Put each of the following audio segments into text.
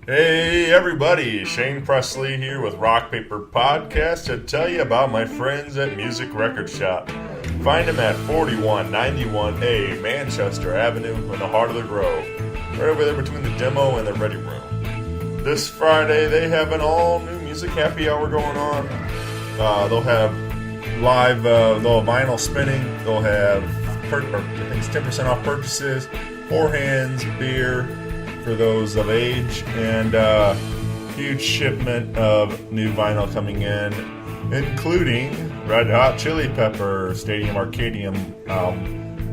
Hey everybody, Shane Presley here with Rock Paper Podcast to tell you about my friends at Music Record Shop. Find them at 4191A Manchester Avenue in the heart of the Grove, right over there between the demo and the ready room. This Friday they have an all-new music happy hour going on. They'll have live, they'll have vinyl spinning, they'll have, I think it's 10% off purchases, 4 hands, beer, for those of age, and huge shipment of new vinyl coming in, including Red Hot Chili Pepper, Stadium Arcadium album,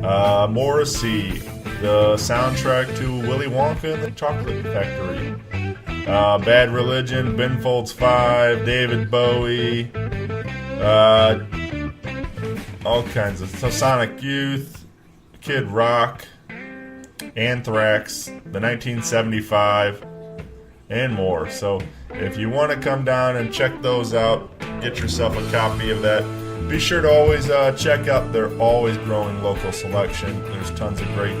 Morrissey, the soundtrack to Willy Wonka and the Chocolate Factory, Bad Religion, Ben Folds 5, David Bowie, all kinds of Sonic Youth, Kid Rock, Anthrax, the 1975, and more. So if you want to come down and check those out, get yourself a copy of that. Be sure to always check out their always growing local selection. There's tons of great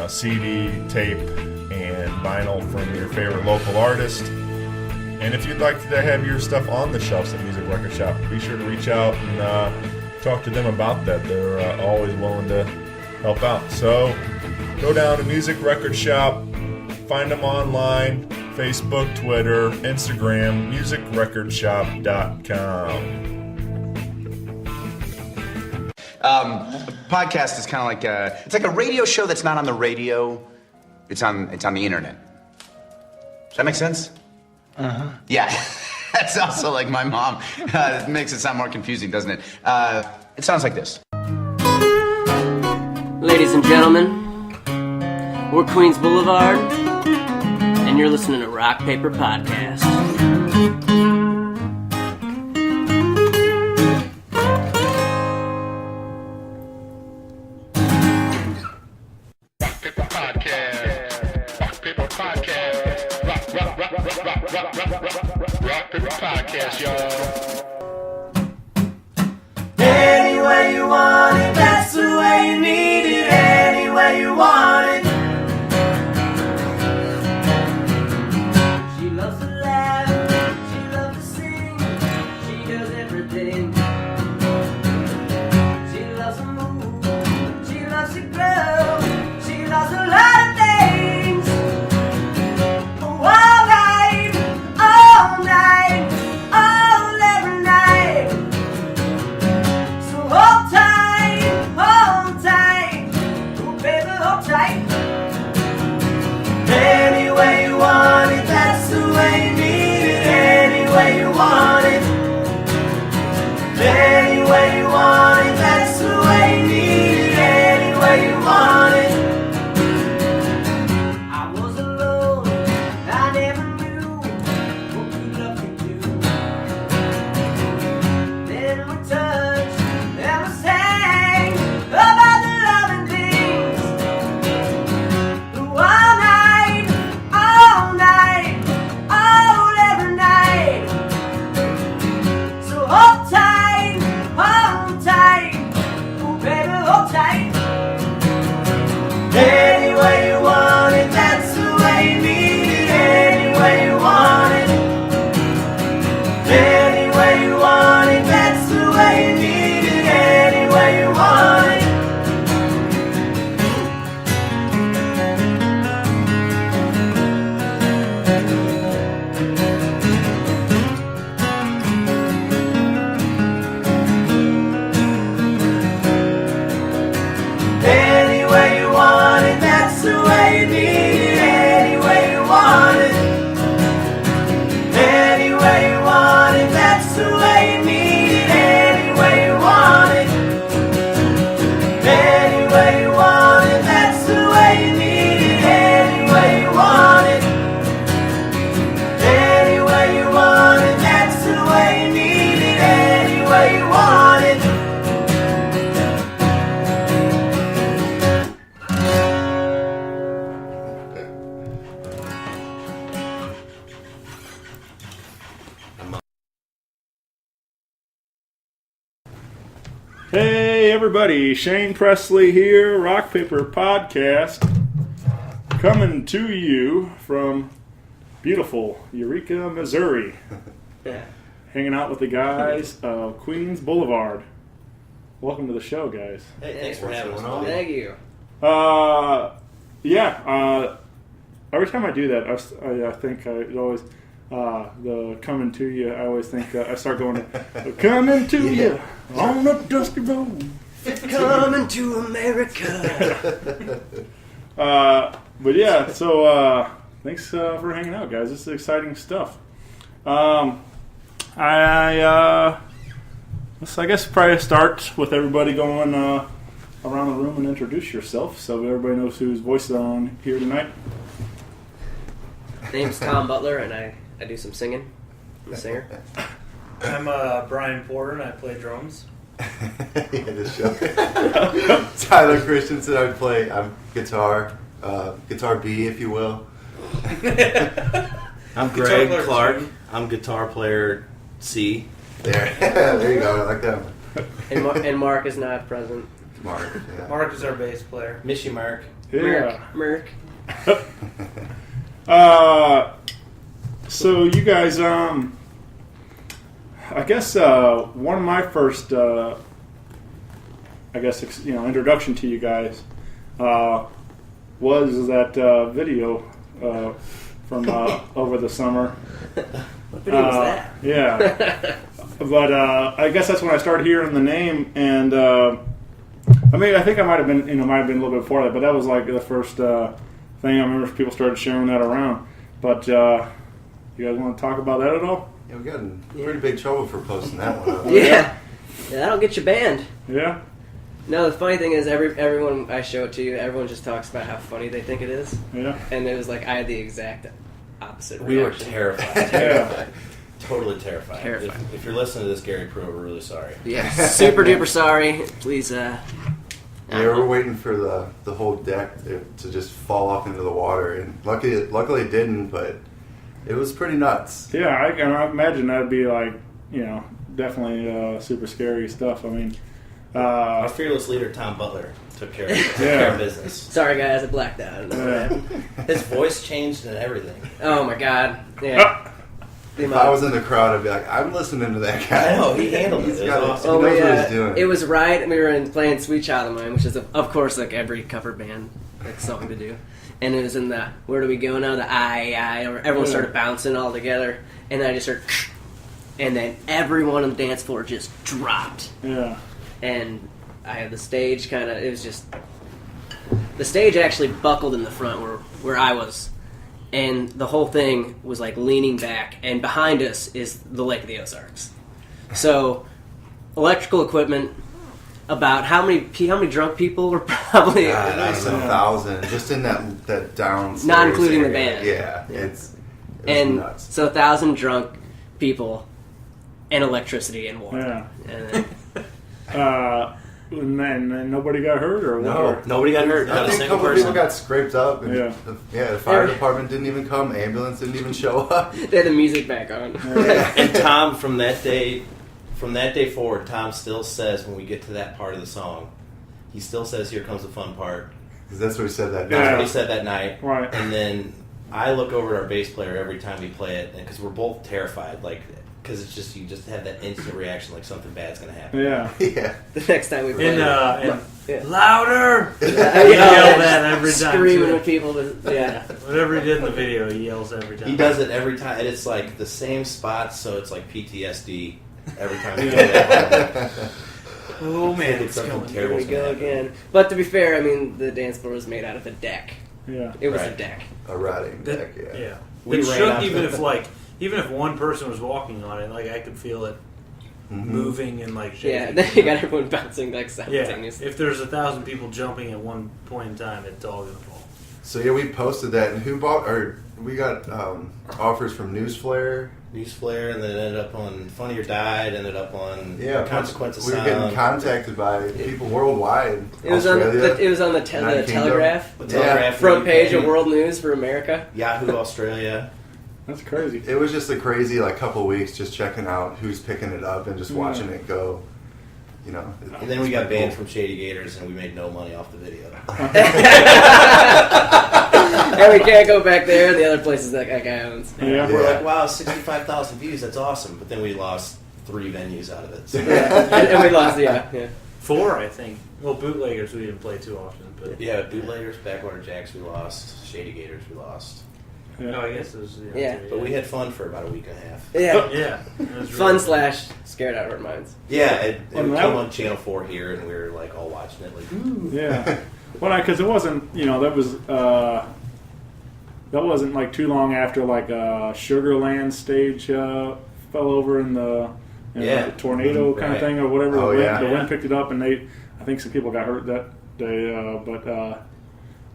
CD, tape, and vinyl from your favorite local artist. And if you'd like to have your stuff on the shelves at Music Record Shop, be sure to reach out and talk to them about that. They're always willing to help out. So go down to Music Record Shop, find them online, Facebook, Twitter, Instagram, musicrecordshop.com. Podcast is kind of like it's like a radio show that's not on the radio. It's on the internet. Does that make sense? Uh-huh. Yeah. That's also like my mom. It makes it sound more confusing, doesn't it? It sounds like this. Ladies and gentlemen, we're Queens Blvd, and you're listening to Rock Paper Podcast. Rock Paper Podcast. Rock Paper Podcast. Rock Paper Podcast, y'all. Any way you want it, that's the way you need it. Any way you want it. She loves to laugh, she loves to sing, she does everything. She loves to move, she loves to grow, she loves a lot of things. All night, all night, all every night. So hold tight, oh baby, hold tight. Any way you want it, that's the way you need it. Any way you want it. Any way you want it, that's the way you need it. Any way you want it. I was alone, I never knew what good love could do. Then we touched and we sang about the loving things. All night, all every night. So hold tight, oh baby, hold tight. Any way you want it, that's the way you need it. Any way you want it. Any way you want it, that's the way you need it. Any way you want it. Any way you want it, that's the way you need it. Any way you want it. Any way you want it, that's the way you need it. Any way you want it. Any way you want it, that's the way you need it. Any way you want it. Any way you want it, that's the way you need it. Any way you want it. Hey everybody, Shane Presley here, Rock Paper Podcast. Coming to you from beautiful Eureka, Missouri. Yeah. Hanging out with the guys of Queens Blvd. Welcome to the show, guys. Hey, thanks for having us. Thank you. Every time I do that, I think it always the coming to you. I always think I start going coming to you on a dusty road. Coming to America. But yeah, so thanks for hanging out, guys. This is exciting stuff. I guess probably start with everybody going around the room and introduce yourself, so everybody knows whose voice is on here tonight. Name's Tom Butler, and I do some singing. I'm a singer. I'm Brian Porter, and I play drums. This show. Tyler Christensen, I'm guitar B, if you will. I'm Greg Clark. I'm guitar player C. There you go. I like that one. And Mark is not present. Mark. Yeah. Mark is our bass player. Miss you, Mark. Yeah. Merk. So you guys, I guess one of my first, introduction to you guys was that video from over the summer. What video was that? Yeah, but I guess that's when I started hearing the name, and I think I might have been a little bit before that, but that was like the first thing I remember people started sharing that around. But you guys want to talk about that at all? Yeah, we got in pretty big trouble for posting that one up. Yeah, that'll get you banned. Yeah. No, the funny thing is, everyone I show it to you, everyone just talks about how funny they think it is. Yeah. And it was like I had the exact opposite We were reaction. terrified. Yeah. Totally terrified. Terrified. If you're listening to this, Gary Pruitt, we're really sorry. Yeah, super duper sorry. Please, Yeah, we're waiting for the whole deck to just fall off into the water, and luckily it didn't, but it was pretty nuts. Yeah, I imagine that'd be like, definitely super scary stuff. I mean, Our fearless leader, Tom Butler, took care of business. sorry guys, I blacked out. I don't know what happened. His voice changed and everything. Oh my god. Yeah. If I was in the crowd, I'd be like, I'm listening to that guy. I know, he handled it. It was awesome. Oh, He knows what he's doing. It was right, and we were playing Sweet Child of Mine, which is, of course, like every cover band song to do. And it was in the, where do we go now? The I, or everyone started bouncing all together. And then I just heard, and then everyone on the dance floor just dropped. yeah. And I had the stage the stage actually buckled in the front where I was. And the whole thing was like leaning back, and behind us is the Lake of the Ozarks. So, electrical equipment. About how many drunk people were probably God, I said 1,000 just in that downstairs, not including the area. band. Yeah, it was nuts. So 1,000 drunk people, and electricity and water. Yeah. And then, And nobody got hurt, or No. what? Nobody got hurt. I Not a think a single couple person. people got scraped up. And Yeah. the fire department didn't even come. Ambulance didn't even show up. they had the music back on. And Tom, from that day forward, Tom still says when we get to that part of the song, he still says, "Here comes the fun part." Because that's what he said that That's night. what he said that night. Right. And then I look over at our bass player every time we play it, because we're both terrified, because it's just, you just have that instant reaction like something bad's going to happen. Yeah. Yeah. The next time we played, And Yeah. louder! He Yeah. yelled that every time. screaming too. at people. Whatever he did in the video, he yells every time. He does it every time, and it's like the same spots, so it's like PTSD every time we play that. Oh man, it's Something going. Here terrible. we go again. But to be fair, I mean, the dance floor was made out of a deck. Yeah. It was a Right. deck. A rotting That- deck, yeah. yeah. We It ran shook out even of- if one person was walking on it, like I could feel it moving and like shaking. Yeah, then you got everyone bouncing like Yeah, simultaneously. if there's 1,000 people jumping at one point in time, it's all gonna fall. So yeah, we posted that, and we got offers from Newsflare. Newsflare, and then it ended up on Funny or Died, ended up on Yeah, Consequence of we were Sound. getting contacted by people worldwide. It was on Australia, the United Kingdom. Telegraph. The Telegraph Front UK, page of World News for America. Yahoo Australia. That's crazy. It was just a crazy couple of weeks just checking out who's picking it up and just watching it go. And then we got banned from Shady Gators, and we made no money off the video. and we can't go back there. And the other places that guy owns. Yeah. We're like, wow, 65,000 views. That's awesome. But then we lost 3 venues out of it. So. And we lost. Yeah. 4, I think. Well, bootleggers we didn't play too often, but Yeah, Bootleggers, Backwater Jacks we lost. Shady Gators we lost. no, I guess it was. Yeah. But we had fun for about a week and a half. Yeah. Yeah. It was Fun really / scared out of our minds. Yeah, it Well, came that- on Channel 4 here, and we were like all watching it, like, ooh. Yeah. Well, because it wasn't, that wasn't like too long after like Sugarland stage fell over in the Yeah. tornado kind of Right. thing or whatever. Oh, the wind, yeah. the wind picked it up, and I think some people got hurt that day.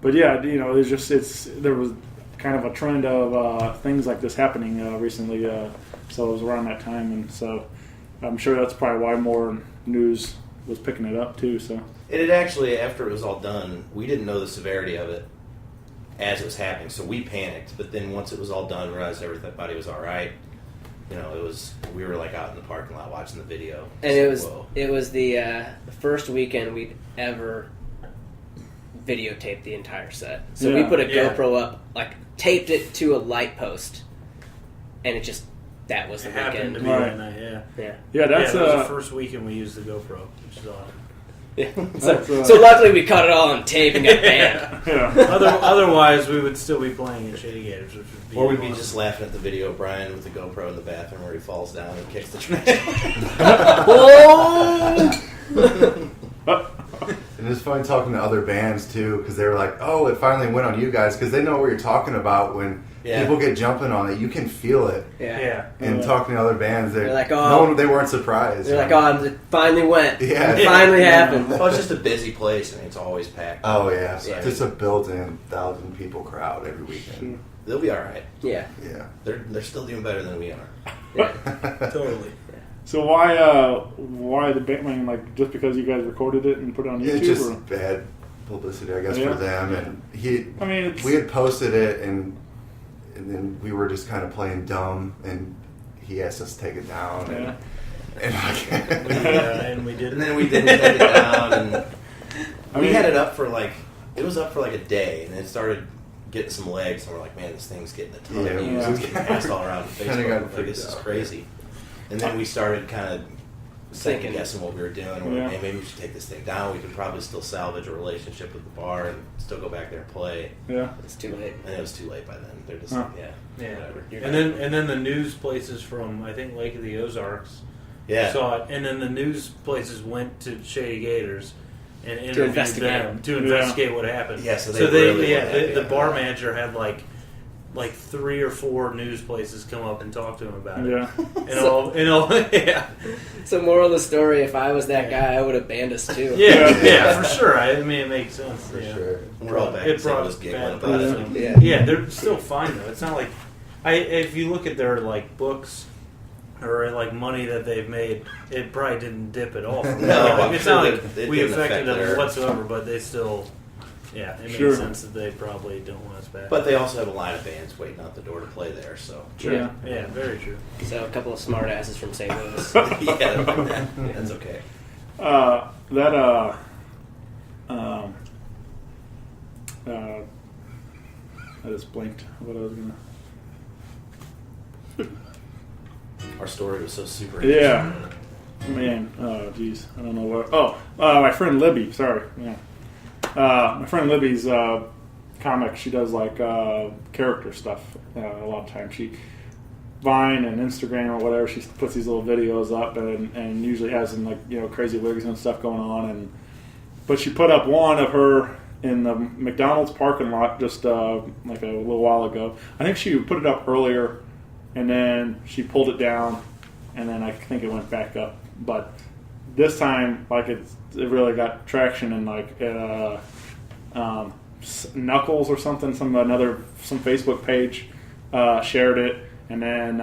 But yeah, there was kind of a trend of things like this happening recently. So it was around that time, and so I'm sure that's probably why more news was picking it up too. So It had actually, after it was all done, we didn't know the severity of it as it was happening, so we panicked. But then once it was all done, realized everybody was all right. We were like out in the parking lot watching the video. And So, it whoa. was the first weekend we'd ever videotaped the entire set. So we Yeah. put a Yeah. GoPro up, like taped it to a light post, and that was the It happened weekend. to be Right. that night, yeah. yeah, that's that was the first weekend we used the GoPro, which is odd. Yeah. That's, So luckily we caught it all on tape and got banned. yeah. Otherwise, we would still be playing in Shady Gators, which would be Or we'd be awesome. just laughing at the video of Brian with the GoPro in the bathroom where he falls down and kicks the trash. And it's funny talking to other bands too, because they were like, "Oh, it finally went on you guys," because they know what you're talking about. When Yeah. people get jumping on it, you can feel it. Yeah. And talking to other bands, They're like, "Oh." they weren't surprised. They're like, "Oh, it finally went. Yeah. It finally happened." Well, it's just a busy place. I mean, it's always packed. Oh yeah, Yeah. just a built-in 1,000 people crowd every weekend. They'll be all right. Yeah. Yeah. They're still doing better than we are. Totally. So why the band? I mean, like just because you guys recorded it and put it on YouTube? It's just or? bad publicity, I guess, Yeah. for them. And I mean, it's, we had posted it, and then we were just kind of playing dumb, and he asked us to take it down. yeah. And And we did. And then we didn't take it down, and I we mean- had it up for like a day, and it started getting some legs, and we're like, man, this thing's getting a ton Yeah, of views. yeah. It's getting passed all around Kinda Facebook. got Like, freaked this is out. crazy. And then we started kind of second Thinking. guessing what we were doing. We're Yeah. like, hey, maybe we should take this thing down. We could probably still salvage a relationship with the bar and still go back there and play. Yeah. It's too late. And it was too late by then. They're just Huh. like, yeah, Yeah. whatever. And then the news places from I think Lake of the Ozarks Yeah. saw it, and then the news places went to Shady Gators and interviewed investigate. them to investigate what happened. Yeah, so they really went at the it. bar manager had like 3 or 4 news places come up and talk to him about it. Yeah. And all, yeah. So moral of the story: if I was that guy, I would have banned us too. Yeah, for sure. I mean, it makes sense. for yeah. sure. We're all back It in St. brought Louis giggling bad about it. publicity. Yeah. Yeah, they're still fine though. It's not like if you look at their like books or like money that they've made, it probably didn't dip at all. From No, that. I'm It's sure not that like it we didn't affected affect them their- whatsoever, but they still, it makes Sure. sense that they probably don't want us back. But they also have a line of bands waiting out the door to play there, so. Yeah. yeah, very true. So a couple of smart asses from St. Louis. Yeah, that's okay. I just blinked what I was gonna. Our story was so super Yeah. interesting. Man, oh geez, I don't know what. Oh, my friend Libby. Sorry, yeah. My friend Libby's comic. She does like character stuff. A lot of times she Vine and Instagram or whatever. She puts these little videos up and usually has some like crazy wigs and stuff going on. But she put up one of her in the McDonald's parking lot just like a little while ago. I think she put it up earlier, and then she pulled it down, and then I think it went back up. But this time, like it really got traction, and like Knuckles or something, some Facebook page shared it, and then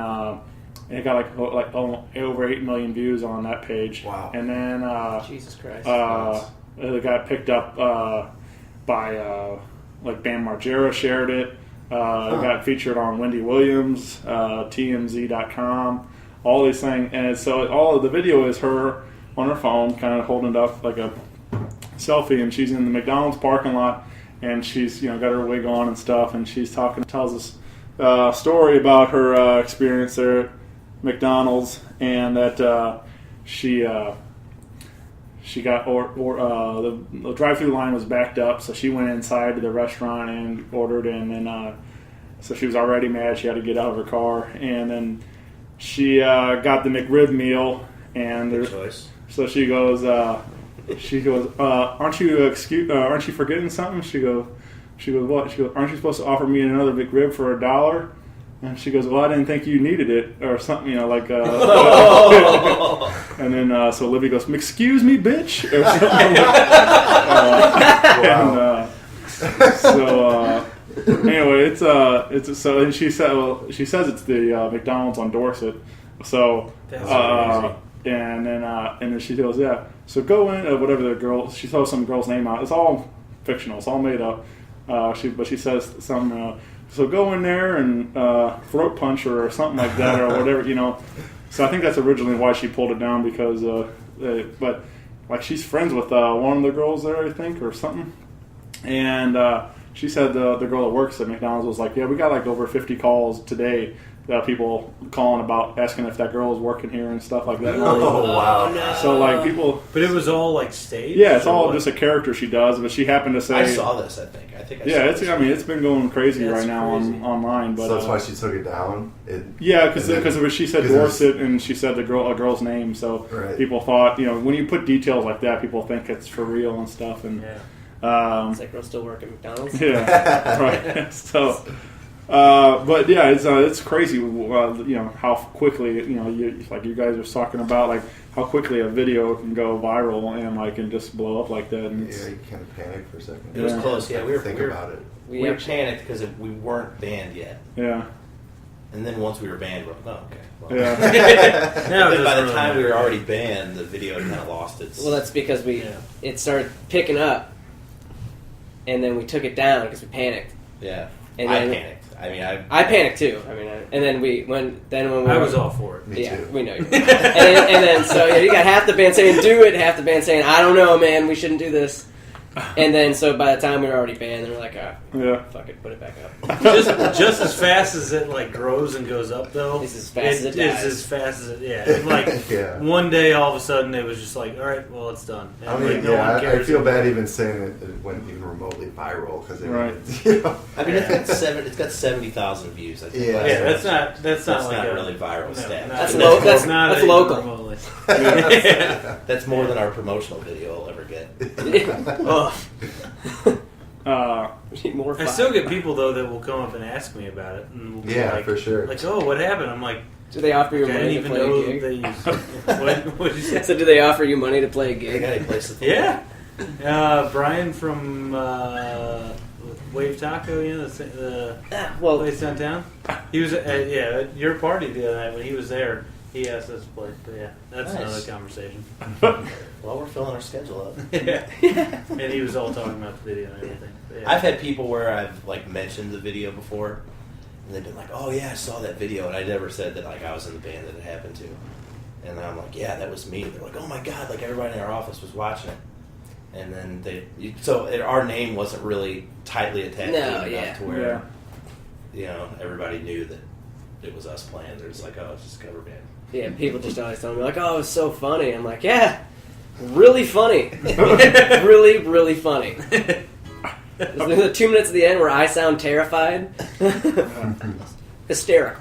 it got like over 8 million views on that page. Wow. And then Jesus Christ. it got picked up by like Bam Margera shared it. It got featured on Wendy Williams, TMZ.com, all these things. And so all of the video is her on her phone, kind of holding it up like a selfie, and she's in the McDonald's parking lot, and she's got her wig on and stuff, and she's tells us a story about her experience there at McDonald's, and that she got the drive-through line was backed up, so she went inside to the restaurant and ordered, and then so she was already mad. She had to get out of her car, and then she got the McRib meal, and Good choice. so she goes, aren't you forgetting something? She goes, what? She goes, aren't you supposed to offer me another McRib for $1? And she goes, well, I didn't think you needed it, or something, and then so Olivia goes, excuse me, bitch, or something. Anyway, it's so, and she says it's the McDonald's on Dorset. So That's crazy. and then she goes, yeah. So go in, whatever the girl. She throws some girl's name out. It's all fictional. It's all made up. But she says some. So go in there and throat punch her or something like that, or whatever, So I think that's originally why she pulled it down, because but like she's friends with one of the girls there, I think, or something. And she said the girl that works at McDonald's was like, yeah, we got like over 50 calls today. People calling about asking if that girl is working here and stuff like that. Oh, wow. No. So like people, But it was all like staged? yeah, it's or all what? just a character she does. But she happened to say, I saw this. I think I yeah, saw it's this. it's been going crazy That's right now crazy. online. But So that's why she took it down. yeah, because she said 'cause it was- Dorset and she said a girl's name, so Right. people thought when you put details like that, people think it's for real and stuff. And Yeah. Is that girl still work at McDonald's? yeah, right. So, but yeah, it's crazy. How quickly like you guys were talking about, like how quickly a video can go viral and just blow up like that. And Yeah, you kind of panic for a second. It was Yeah. close. Yeah, we were Think we were, about it. We were panicked because we weren't banned yet, yeah, and then once we were banned, we're like, oh, okay. Well. yeah, No, it But by the doesn't time really we were matter. already banned, the video had kind of lost its. Well, that's because Yeah. it started picking up, and then we took it down because we panicked. yeah. And I then- panicked. I mean, I panicked too. And then when we I were, was all for it. Me yeah, too. we know. And then so you got half the band saying do it, half the band saying I don't know, man, we shouldn't do this. And then so by the time we were already banned, they were like, yeah. fuck it, put it back up. Just as fast as it like grows and goes up, though. It's as fast as it dies. It's as fast as it. Yeah. It, like Yeah. one day, all of a sudden, it was just like, all right, well, it's done. And, I mean, like, no one I cares feel bad anymore. even saying it went even remotely viral because Right. I mean, it's got 70,000 views. I think. Yeah. Yeah, that's not That's like not a, really viral stat. That's That's low- that's- not that's even local. remotely. That's more than our promotional video will ever get. Ugh. Uh, We need more I fire. still get people though that will come up and ask me about it, and will be Yeah, like, for sure. Like, oh, what happened? I'm like, Do they offer you I didn't money to even play a know gig? they used. What did you say? So do they offer you money to play a They gig? got any place to Yeah. Brian from Wave Taco, the Well, place downtown. He was at your party the other night when he was there. He asked us to play. But yeah, that's Nice. another conversation. Well, we're filling our schedule up. Yeah. And he was all talking about the video and everything. But yeah. I've had people where I've like mentioned the video before, and they've been like, "Oh yeah, I saw that video," and I never said that like I was in the band that it happened to. And then I'm like, "Yeah, that was me." They're like, "Oh my god!" Like everybody in our office was watching it, and then our name wasn't really tightly attached No, to it yeah. enough to where everybody knew that it was us playing. They're just like, "Oh, it's just a cover band." yeah, people just always tell me like, "Oh, it was so funny." I'm like, "Yeah, really funny, really, really funny." The 2 minutes at the end where I sound terrified, hysterical.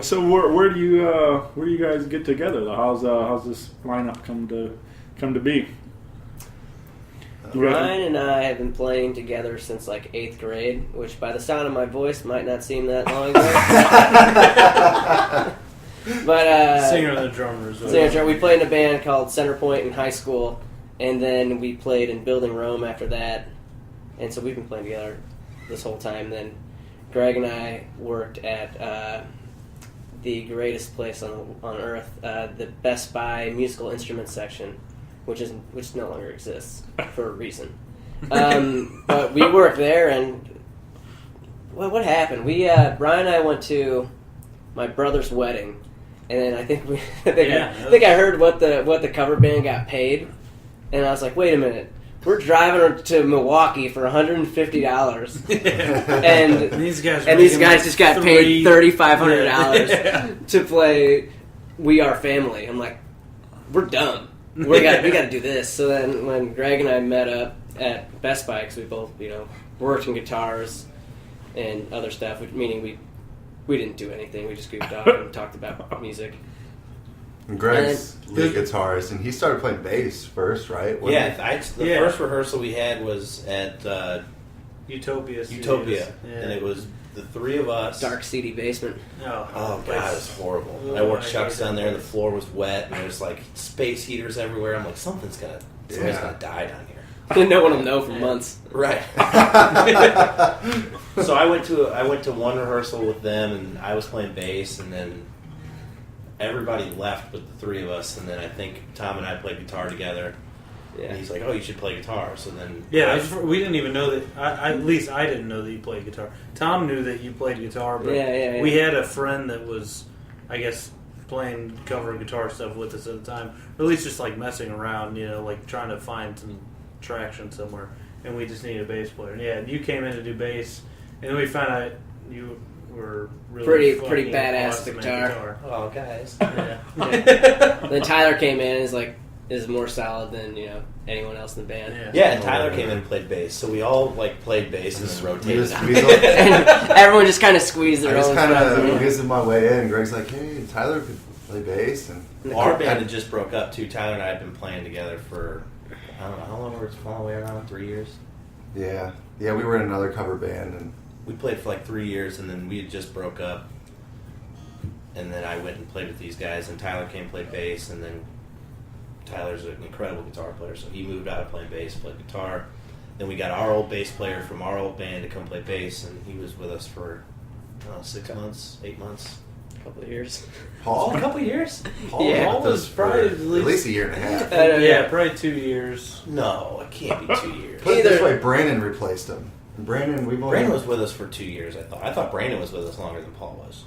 So where do you guys get together? How's this lineup come to be? Ryan and I have been playing together since like 8th grade, which by the sound of my voice might not seem that long ago. But singer and the drummer as well. Singer, we played in a band called Centerpoint in high school, and then we played in Building Rome after that. And so we've been playing together this whole time. Then Greg and I worked at the greatest place on earth, the Best Buy musical instruments section, which no longer exists for a reason. But we worked there, and what happened? Brian and I went to my brother's wedding, and then I think I heard what the cover band got paid, and I was like, wait a minute, We're driving to Milwaukee for $150, and these guys just got paid $3,500 to play "We Are Family." I'm like, we're dumb. We got to do this. So then, when Greg and I met up at Best Buy, because we both worked in guitars and other stuff, meaning we didn't do anything. We just goofed off and talked about music. And Greg's lead guitarist, and he started playing bass first, right? The first rehearsal we had was at Utopia, and it was the three of us. Dark, seedy basement. Oh God, it was horrible. I wore chucks down there, and the floor was wet, and there's like space heaters everywhere. I'm like, somebody's gonna die down here. No one will know for months. Right. So I went to one rehearsal with them, and I was playing bass, and then everybody left but the three of us, and then I think Tom and I played guitar together. Yeah. And he's like, "Oh, you should play guitar." So then, we didn't even know that. At least I didn't know that you played guitar. Tom knew that you played guitar, but we had a friend that was, I guess, playing cover guitar stuff with us at the time, or at least just like messing around, like trying to find some traction somewhere. And we just needed a bass player. And you came in to do bass, and then we found out you were really pretty badass guitar. Oh, guys. Yeah. Then Tyler came in and is more solid than anyone else in the band. Yeah, and Tyler came in and played bass, so we all played bass and then rotated. And everyone just kind of squeezed their own. I just kind of whizzed my way in. Greg's like, "Hey, Tyler could play bass," and our band had just broke up too. Tyler and I had been playing together for I don't know how long. We're all the way around 3 years. Yeah, we were in another cover band, and we played for like 3 years, and then we had just broke up. And then I went and played with these guys, and Tyler came and played bass, and then Tyler's an incredible guitar player, so he moved out of playing bass, played guitar. Then we got our old bass player from our old band to come play bass, and he was with us for 6 months, 8 months. A couple of years. Paul? A couple of years? Paul was probably at least a year and a half. Probably 2 years. No, it can't be 2 years. Put it this way, Brandon replaced him. Brandon was with us for 2 years, I thought. I thought Brandon was with us longer than Paul was.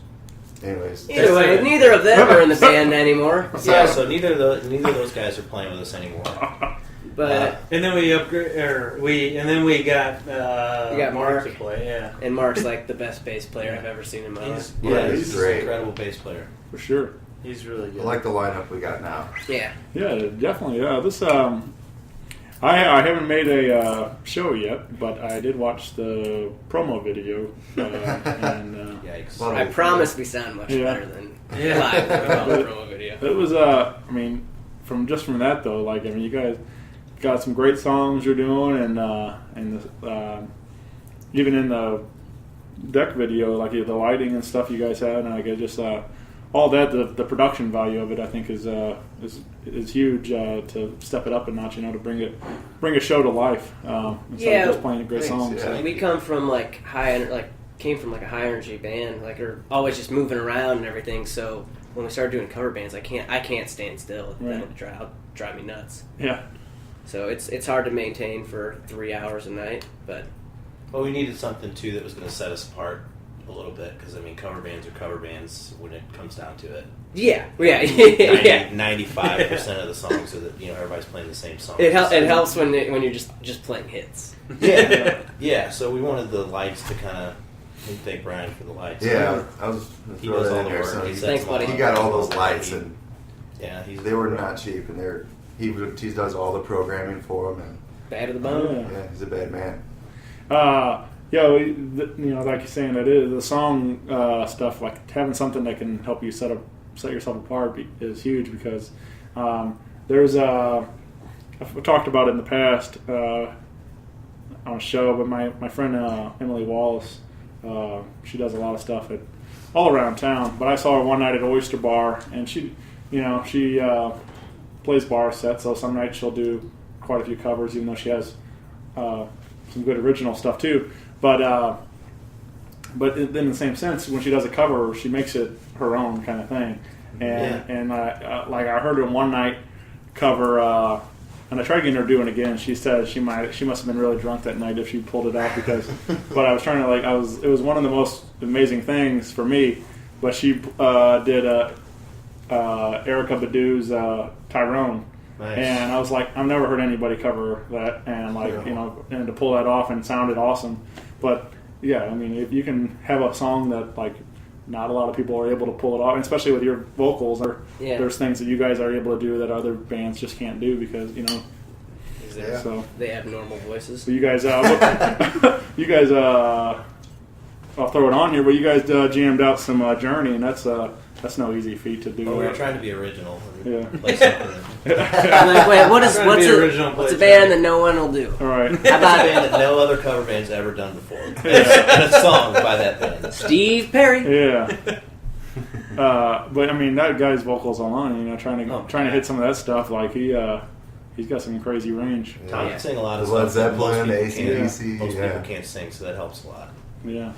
Anyways. Either way, neither of them are in the band anymore. Yeah, so neither of those guys are playing with us anymore. But and then we we got Mark to play, and Mark's like the best bass player I've ever seen in my life. He's great, an incredible bass player for sure. He's really good. I like the lineup we got now. Yeah, definitely. This I haven't made a show yet, but I did watch the promo video, and yikes! I promise we sound much better than live the promo video. It was from that though, you guys got some great songs you're doing, and even in the deck video, the lighting and stuff you guys had, and just all that, the production value of it, I think is huge to step it up a notch, to bring a show to life. Instead of just playing great songs. Yeah. We come from came from a high energy band, are always just moving around and everything. So when we started doing cover bands, I can't stand still. That'll drive me nuts. Yeah. So it's hard to maintain for 3 hours a night, but we needed something too that was going to set us apart a little bit, because cover bands are cover bands when it comes down to it. 95% of the songs are that everybody's playing the same song. It helps when you're just playing hits. Yeah. So we wanted the lights to kind of thank Brian for the lights. Yeah, I was. He does all the work. So thanks, buddy. He got all those lights, and they were not cheap, and he does all the programming for them. And bad to the bone. Yeah, he's a bad man. Like you're saying, that is the song stuff. Having something that can help you set yourself apart is huge, because there's I've talked about it in the past on a show, but my friend Emily Wallace, she does a lot of stuff all around town. But I saw her one night at Oyster Bar, and she plays bar sets. So some nights she'll do quite a few covers, even though she has some good original stuff too. But in the same sense, when she does a cover, she makes it her own kind of thing. And I heard her one night cover, and I tried getting her to do it again. She said she must have been really drunk that night if she pulled it out, because. But I was trying to it was one of the most amazing things for me. But she did Erykah Badu's Tyrone, Nice. And I was like, I've never heard anybody cover that, and and to pull that off and sounded awesome. But yeah, I mean, if you can have a song that like not a lot of people are able to pull it off, and especially with your vocals, there's things that you guys are able to do that other bands just can't do because so they have normal voices. So you guys, I'll throw it on here, but you guys jammed out some Journey, and that's no easy feat to do. Well, we were trying to be original. Yeah. Play something. I'm like, wait, what's a band that no one will do? All right. How about a band that no other cover band's ever done before? And a song by that band. Steve Perry. Yeah. But I mean, that guy's vocals alone, trying to hit some of that stuff, like he's got some crazy range. Yeah. Tom can sing a lot of Led stuff. Zeppelin, Most AC/DC. people can't sing, so that helps a lot. Yeah.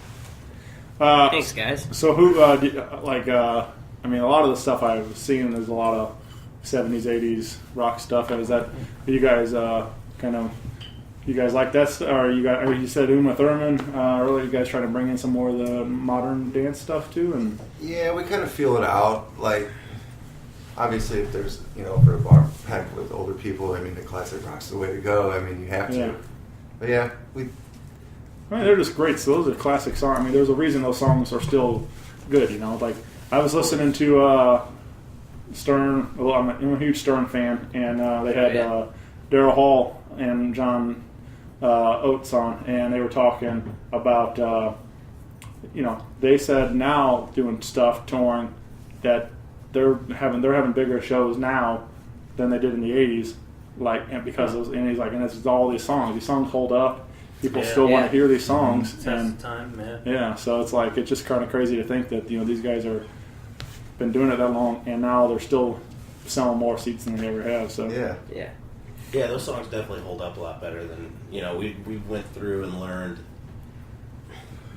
Thanks, guys. So who, I mean, a lot of the stuff I've seen, there's a lot of 70s, 80s rock stuff. And you guys you guys like that? Or you said Uma Thurman earlier, you guys trying to bring in some more of the modern dance stuff too? And yeah, we kind of feel it out. Like, obviously, if there's, for a bar packed with older people, I mean, the classic rock's the way to go. I mean, you have to. Yeah. But yeah, they're just great. So those are classic songs. I mean, there's a reason those songs are still good. Like I was listening to Stern. Well, I'm a huge Stern fan, and they had Daryl Hall and John Oates on, and they were talking about they said now doing stuff touring that they're having bigger shows now than they did in the 80s. And because and he's like, and this is all these songs. These songs hold up. People still want to hear these songs. Test time, man. Yeah, so it's like it's just kind of crazy to think that these guys are been doing it that long, and now they're still selling more seats than they ever have. So yeah, those songs definitely hold up a lot better than we went through and learned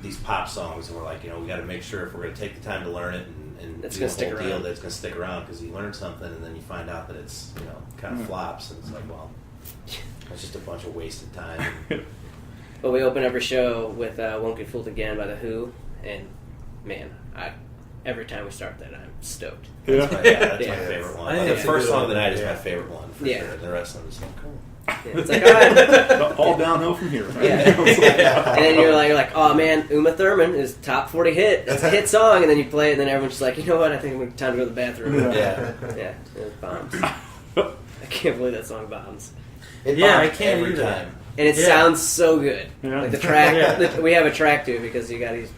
these pop songs, and we're like, we got to make sure if we're going to take the time to learn it and it's do gonna the whole stick deal around. that it's going to stick around, because you learn something and then you find out that it's kind of flops, and it's like, well, it's just a bunch of wasted time. But we open every show with "Won't Get Fooled Again" by The Who, and man, every time we start that, I'm stoked. That's my favorite one. The first song of the night is my favorite one for sure. The rest of them is like, cool. Yeah, it's like, all right. all downhill from here. Right? Yeah. And then you're like, oh man, Uma Thurman is top 40 hit. It's a hit song, and then you play it, and then everyone's just like, you know what? I think it's time to go to the bathroom. Yeah, it bombs. I can't believe that song bombs. It bombs I can't every either. time. And it sounds so good. Yeah. Like the track, we have a track too because you got these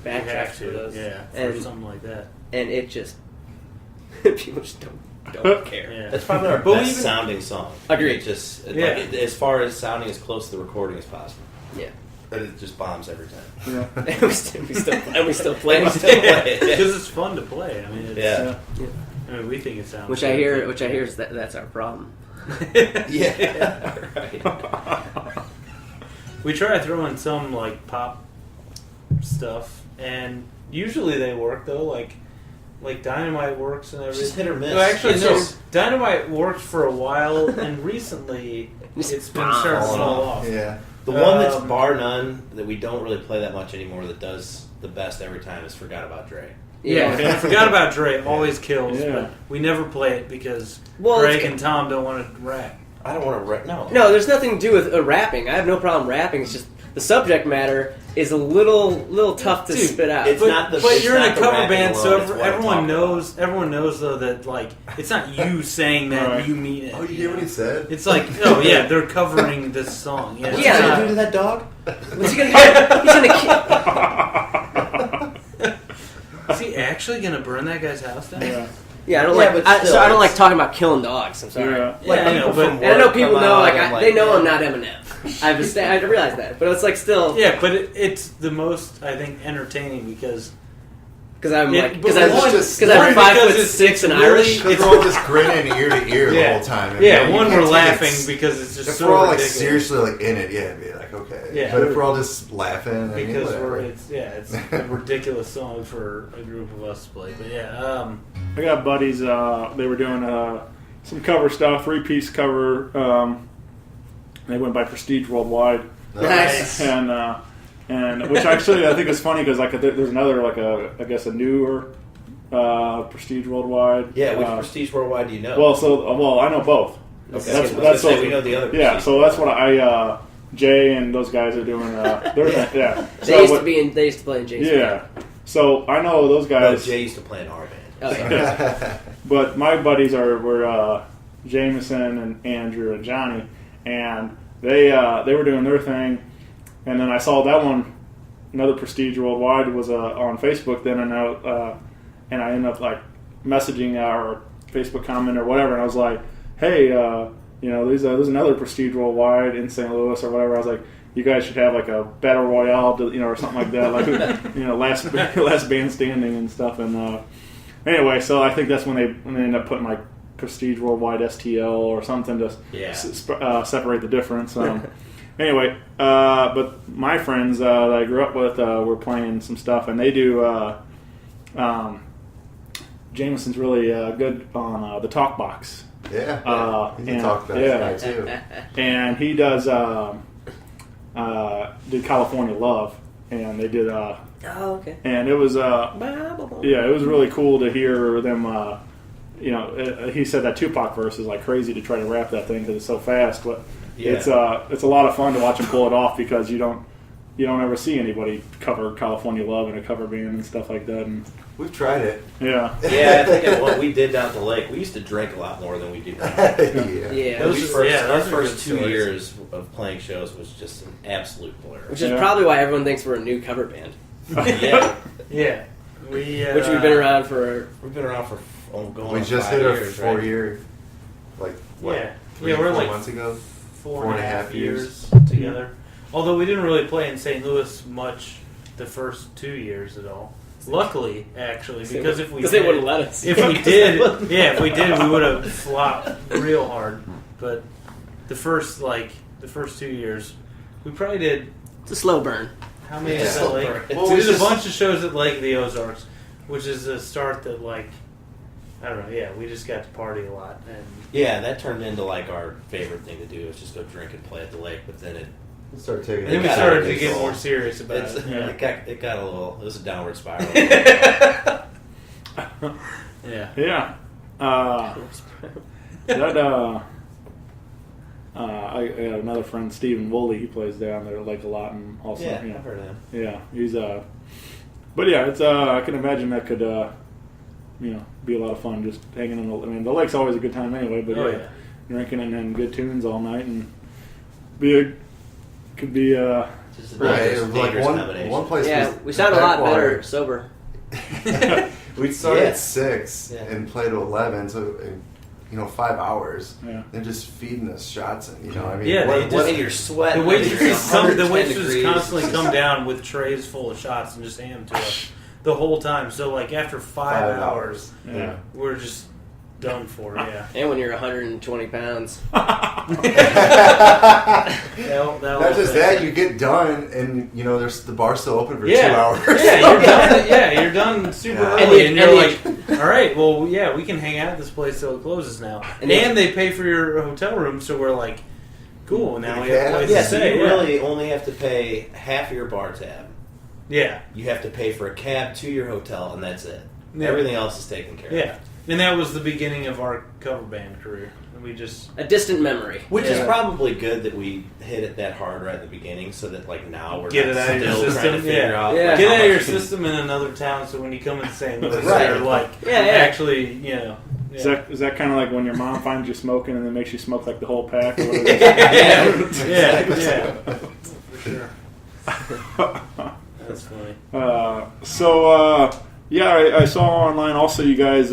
backtracks for those. For something like that. And it just people just don't care. Yeah. That's probably our best sounding song. Agreed. As far as sounding as close to the recording as possible. Yeah. But it just bombs every time. Yeah. and we still play Because it's fun to play. I mean, I mean, we think it sounds. Which I hear is that's our problem. Right. We try to throw in some like pop stuff, and usually they work though. Like Dynamite works and everything. It's just hit or miss. No, actually, Dynamite worked for a while, and recently it's been starting to fall off. Yeah. The one that's bar none that we don't really play that much anymore that does the best every time is Forgot About Dre. Yeah, and I Forgot About Dre always kills, Yeah. but we never play it because Well, Greg and Tom don't want to rap. I don't want to rap. No, there's nothing to do with rapping. I have no problem rapping. It's just the subject matter is a little tough to spit out. it's not the. But it's you're in not a the cover rapping band, alone, so it's what I'm everyone talking knows. about. Everyone knows though that like it's not you saying that Right. you mean it. Oh, you hear what he said? It's like, oh yeah, they're covering this song. Yeah, What's Yeah. he gonna do to that dog? What's he gonna do? He's gonna Is he actually gonna burn that guy's house down? Yeah. Yeah, I don't Yeah, but still, I don't like it's- talking about killing dogs. I'm sorry. Yeah. Yeah, I know, but And I know people Come know, out, they know I'm not Eminem. I realize that, but it's like still yeah, but it's the most I think entertaining because because I'm Yeah, like but because I'm one- because one, I'm because 5'6" and really- Irish. Because we're all just grinning ear to ear the whole time. And, yeah, you one can't we're take laughing it because it's just If so we're all like ridiculous. seriously like in it, it'd be like okay. Yeah. But if we're all just laughing, I mean, because whatever. it's a ridiculous song for a group of us to play. But yeah, I got buddies. They were doing some cover stuff, 3-piece cover. They went by Prestige Worldwide, Nice. and which actually I think is funny because like there's another I guess a newer Prestige Worldwide. Yeah, which Prestige Worldwide do you know? Well, I know both. Okay, That's we know the other. Yeah, Prestige so that's what Jay and those guys are doing. Yeah. They used to play in Jay's Yeah. So I know those No, guys. Jay used to play in our band. Oh, yeah. But my buddies were Jameson and Andrew and Johnny, and they were doing their thing, and then I saw that one, another Prestige Worldwide was on Facebook then, and I ended up like messaging our Facebook comment or whatever, and I was like, hey, there's another Prestige Worldwide in St. Louis or whatever. I was like, you guys should have like a battle royale, or something like that, like last band standing and stuff. And anyway, so I think that's when they ended up putting like Prestige Worldwide STL or something to separate the difference. Anyway, but my friends that I grew up with were playing some stuff, and they do. Jameson's really good on the talk box. Yeah, he's a talk box guy too. And he does did California Love, and they did. Oh, okay. And it was it was really cool to hear them. He said that Tupac verse is like crazy to try to rap that thing because it's so fast, but it's a lot of fun to watch him pull it off because you don't ever see anybody cover California Love in a cover band and stuff like that. And we've tried it. Yeah. Yeah, I think of what we did down at the lake. We used to drink a lot more than we do now. Yeah. Our first 2 years of playing shows was just an absolute blur. Which is probably why everyone thinks we're a new cover band. Yeah. Which we've been around for. We've been around for going We on just 5 hit our years, 4 right? year, like what? Yeah. Three, we're 4 like months ago. 4.5 years together. Although we didn't really play in St. Louis much the first 2 years at all. Luckily, actually, because if we they wouldn't let us. If we did, we would have flopped real hard. But the first 2 years, we probably did. It's a slow burn. How many? Yeah. At Lake? Well, We did a bunch of shows at Lake of the Ozarks, which is a start that I don't know. Yeah, we just got to party a lot, and Yeah, that turned into like our favorite thing to do is just go drink and play at the lake. But then We started taking. then we got started out of to get control. more serious about It's- it. Yeah. it got a little. It was a downward spiral. Yeah. Yeah. I got another friend, Stephen Woolley. He plays down there like a lot, and also Yeah, I've heard of him. Yeah, he's but yeah, it's I can imagine that could be a lot of fun just hanging in the. I mean, the lake's always a good time anyway. But drinking and then good tunes all night and could be Just a Right, dangerous, it was like dangerous one combination. place. Yeah, was we sound a lot Backwater. better sober. We'd start Yeah. at 6 Yeah. and play to 11, so 5 hours. Yeah. They're just feeding us shots, and I mean, Yeah, they just- And you're sweating. The waitresses You're the 110 waitresses degrees. constantly come down with trays full of shots and just hand them to us the whole time. So after 5 hours, yeah. we're just done for. Yeah. And when you're 120 pounds. Not just that, you get done, and there's the bar's still open for 2 Yeah. hours. Yeah, you're done. Yeah, you're done super Yeah. early, and you're And like, all right, well, yeah, we can hang out at this place till it closes now, And and they pay for your hotel room, so we're like, cool. Now we have a place Yeah, to so stay. you Yeah. really only have to pay half your bar tab. Yeah, You have to pay for a cab to your hotel, and that's it. Yeah. Everything else is taken care of. yeah, and that was the beginning of our cover band career. And we just A distant memory. Which is Yeah. probably good that we hit it that hard right at the beginning, so that now we're get not it out of your still system. trying to figure out. Yeah. like, Get how out of your much we- system in another town, so when you come in St. Louis, Right. you're like, Yeah, yeah. actually, Yeah. Is that kind of like when your mom finds you smoking and then makes you smoke like the whole pack? Or whatever? yeah, for sure. That's funny. I saw online also you guys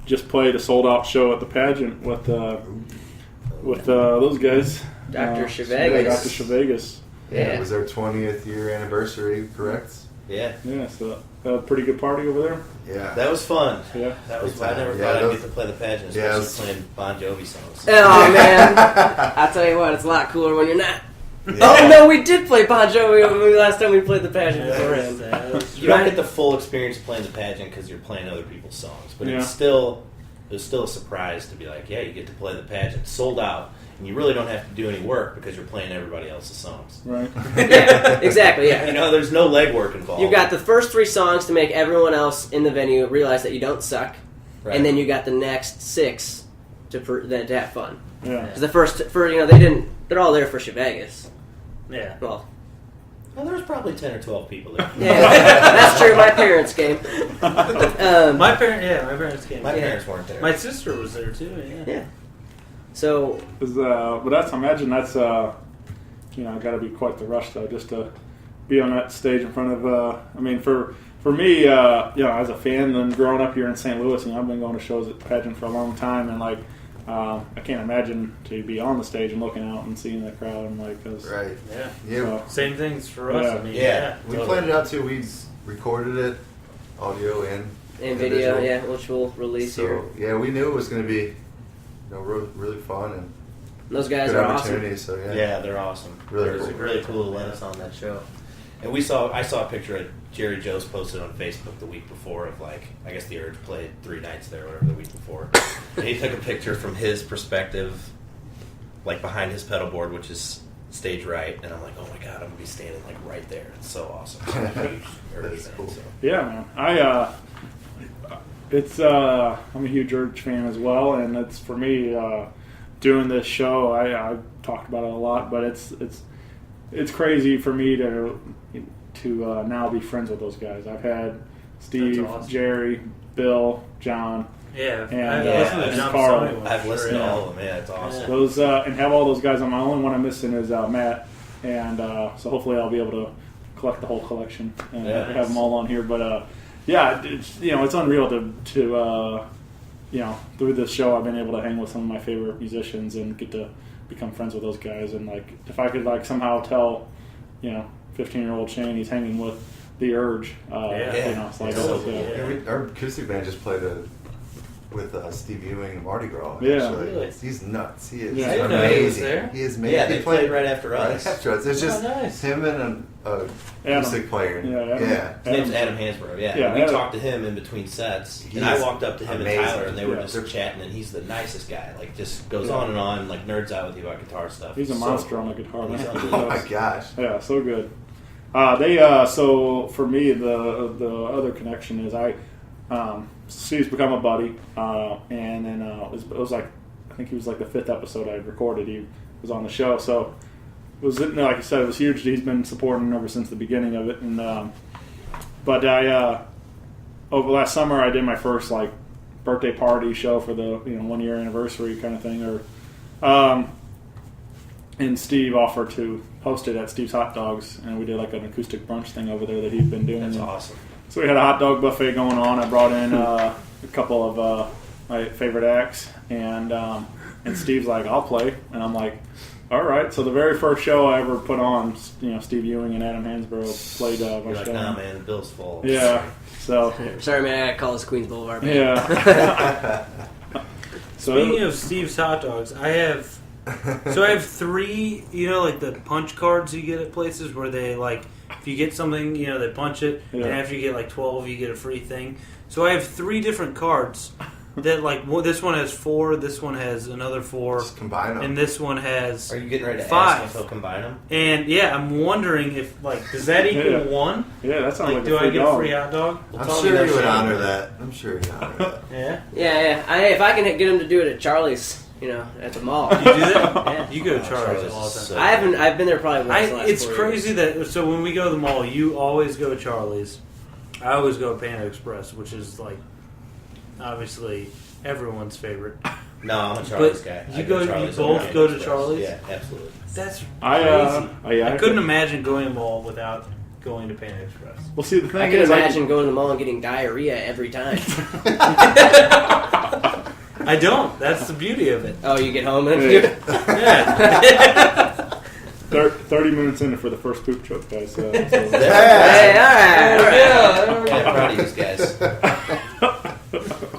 just played a sold out show at the pageant with those guys. Dr. Chevegas. Dr. Chevegas. It was their 20th year anniversary, correct? Yeah, Yeah, so a pretty good party over there. Yeah. that was fun. Yeah. That was. Big I time. never Yeah, thought I'd those- get to play the pageant, Yeah, especially it was- playing Bon Jovi songs. Oh, man. I'll tell you what, it's a lot cooler when you're not. Yeah. Oh, no, we did play Bon Jovi last time we played the pageant beforehand. You don't get the full experience playing the pageant because you're playing other people's songs, but Yeah. it's still it was still a surprise to be like, yeah, you get to play the pageant sold out, and you really don't have to do any work because you're playing everybody else's songs. Right. Yeah, exactly. Yeah. You know, there's no legwork involved. You got the first 3 songs to make everyone else in the venue realize that you don't suck, Right. and then you got the next 6 to have fun. Yeah. Because the first, they're all there for Vegas. Yeah. Well, there was probably 10 or 12 people there. yeah, that's true. My parents came. My parents came. My parents weren't there. My sister was there too. Yeah. Yeah. So, But I imagine that's got to be quite the rush though, just to be on that stage in front of. I mean, for me, as a fan, and growing up here in St. Louis, I've been going to shows at the pageant for a long time, and like. I can't imagine to be on the stage and looking out and seeing the crowd and like those. Right. Yeah. Yeah. Same things for us. Yeah. I mean, Yeah. We Totally. planned it out too. We recorded it, audio and video, visual. yeah, which we'll release here. So yeah, we knew it was going to be, really fun and Those guys good are awesome. opportunity. So yeah. Yeah, they're awesome. Really It was cool. really cool to let us on that show. And I saw a picture of Jerry Joe's posted on Facebook the week before of like, I guess the Urge played 3 nights there, whatever, the week before. And he took a picture from his perspective, like behind his pedal board, which is stage right. And I'm like, oh my God, I'm going to be standing like right there. It's so awesome. I'm a huge Urge That's fan, cool. so. Yeah, man. I'm a huge Urge fan as well, and it's for me doing this show. I've talked about it a lot, but it's crazy for me to now be friends with those guys. I've had Steve, That's awesome. Jerry, Bill, John. Yeah. And, I've yeah, listened to and John Carl. Sonny one, I've for listened sure, to yeah. all of them. Yeah, it's awesome. Those and have all those guys on. My only one I'm missing is Matt, and so hopefully I'll be able to collect the whole collection and Yeah. have them all on here. But it's unreal to through this show I've been able to hang with some of my favorite musicians and get to become friends with those guys. And like if I could like somehow tell 15-year-old Shane he's hanging with the Urge, it's like Totally. yeah. Our acoustic band just played with Steve Ewing and Mardi Gras. Yeah. Actually. Really? He's nuts. He is Yeah. I didn't know he was amazing. there. He is amazing. Yeah, He they played right after us. Right after us. It's just nice. him and an acoustic player. Yeah, Adam. His name's Adam Hansborough, yeah. Yeah, we Adam. talked to him in between sets, He and I is walked up to him amazing. and Tyler, and they were Yeah. just chatting, and he's the nicest guy. Like, just goes Yeah. on and on, like, nerds out with you about guitar stuff. He's a So monster cool. on the guitar. He's Man. unbelievable. Oh my gosh. Yeah, so good. So for me, the other connection is Steve's become a buddy, and then it was like I think he was like the 5th episode I recorded. He was on the show, so it was like I said, it was huge. He's been supporting ever since the beginning of it, and but over last summer I did my first like birthday party show for the 1-year anniversary kind of thing, and Steve offered to host it at Steve's Hot Dogs, and we did like an acoustic brunch thing over there that he'd been doing. That's And awesome. so we had a hot dog buffet going on. I brought in a couple of my favorite acts, and Steve's like, "I'll play," and I'm like, "All right." So the very first show I ever put on, Steve Ewing and Adam Hansborough played. You're like, nah, man, the bill's full. Yeah. So Sorry, man, I gotta call this Queens Blvd. yeah. Speaking of Steve's Hot Dogs, I have 3, like the punch cards you get at places where they like, if you get something, they punch it, Yeah. and after you get like 12, you get a free thing. So I have 3 different cards that like, this one has 4, this one has another 4, Just combine them. and this one has Are you getting ready to 5. ask if he'll combine them? And yeah, I'm wondering if like, does that equal Yeah. 1? Yeah, that sounds like do a I free get dog. a free hot dog? I'm Tell me sure no you would shame. honor that. I'm sure you'd honor that. Yeah. Yeah. If I can get him to do it at Charlie's, at the mall. You do that? Yeah. You go to Charlie's Charlie's all the is time. so- I've been there probably once. the last It's 4 crazy years. that so when we go to the mall, you always go to Charlie's. I always go to Panda Express, which is like obviously everyone's favorite. No, I'm a Charlie's But guy. you I go- you Charlie's both over Panda go to Express. Charlie's? Yeah, absolutely. That's crazy. I I couldn't imagine going to the mall without going to Panda Express. Well, see, the thing I can is, imagine going to the mall and getting diarrhea every time. I don't. That's the beauty of it. Oh, you get home and Yeah. Yeah. 30 minutes in for the first poop joke, guys. So, Hey, all right. Yeah, proud of these guys.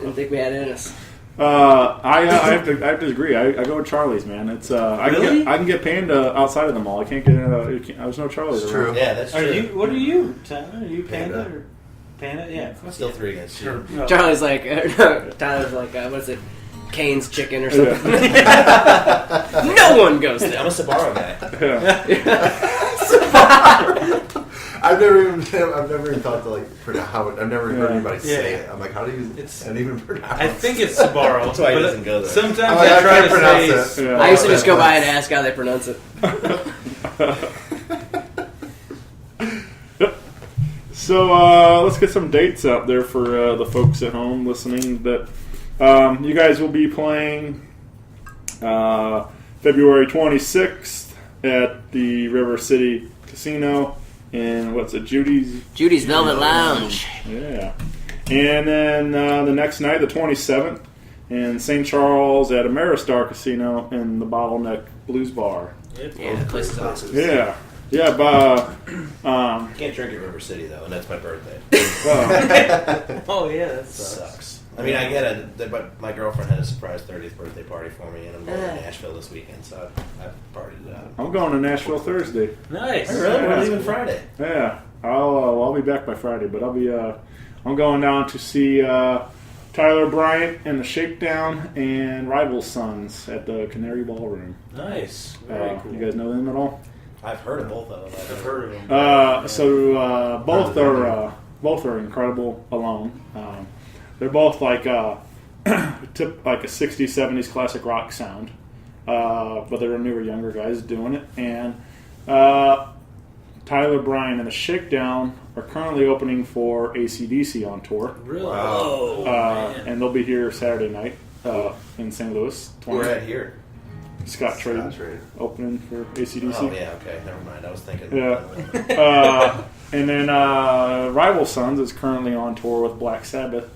Didn't think we had it in us. I have to agree. I go with Charlie's, man. It's Really? I can get Panda outside of the mall. I can't get in. There's no Charlie's. It's around. true. Yeah, that's true. What are you, Tyler? Are you Panda Panda. or Panda? Yeah. Still 3 against 2. Sure. Charlie's like, Tyler's like, what's it? Cane's chicken or something. No one goes there. I'm a Sbarro guy. I've never even thought to like pronounce how. I've never heard anybody say it. I'm like, how do you? It's. I didn't even pronounce. I think it's Sbarro. That's why he doesn't go there. Sometimes I'm I try can't to pronounce say. it. Yeah. I used to just go by and ask how they pronounce it. So let's get some dates out there for the folks at home listening. That you guys will be playing February 26th at the River City Casino in Judy's Velvet Lounge. Yeah, and then the next night, the 27th, in St. Charles at Ameristar Casino in the Bottleneck Blues Bar. Yeah, the place is awesome. Yeah. Yeah, but Can't drink at River City though, and that's my birthday. Oh yeah, that Sucks. I mean, I get it, but my girlfriend had a surprise 30th birthday party for me, and I'm going to Nashville this weekend, so I've partied it out. I'm going to Nashville Thursday. Nice. Really? We're leaving Friday. Yeah, I'll be back by Friday, but I'm going down to see Tyler Bryant and the Shakedown and Rival Sons at the Canary Ballroom. Nice. Very cool. You guys know them at all? I've heard of both of them. I've heard of them. Both are incredible alone. They're both like like a 60s, 70s classic rock sound, but they're newer, younger guys doing it. And Tyler Bryant and the Shakedown are currently opening for AC/DC on tour. Really? Wow. And they'll be here Saturday night in St. Louis. We're at here. Scott Trade opening for AC/DC. Oh, yeah, okay. Never mind. I was thinking. Yeah. And then Rival Sons is currently on tour with Black Sabbath.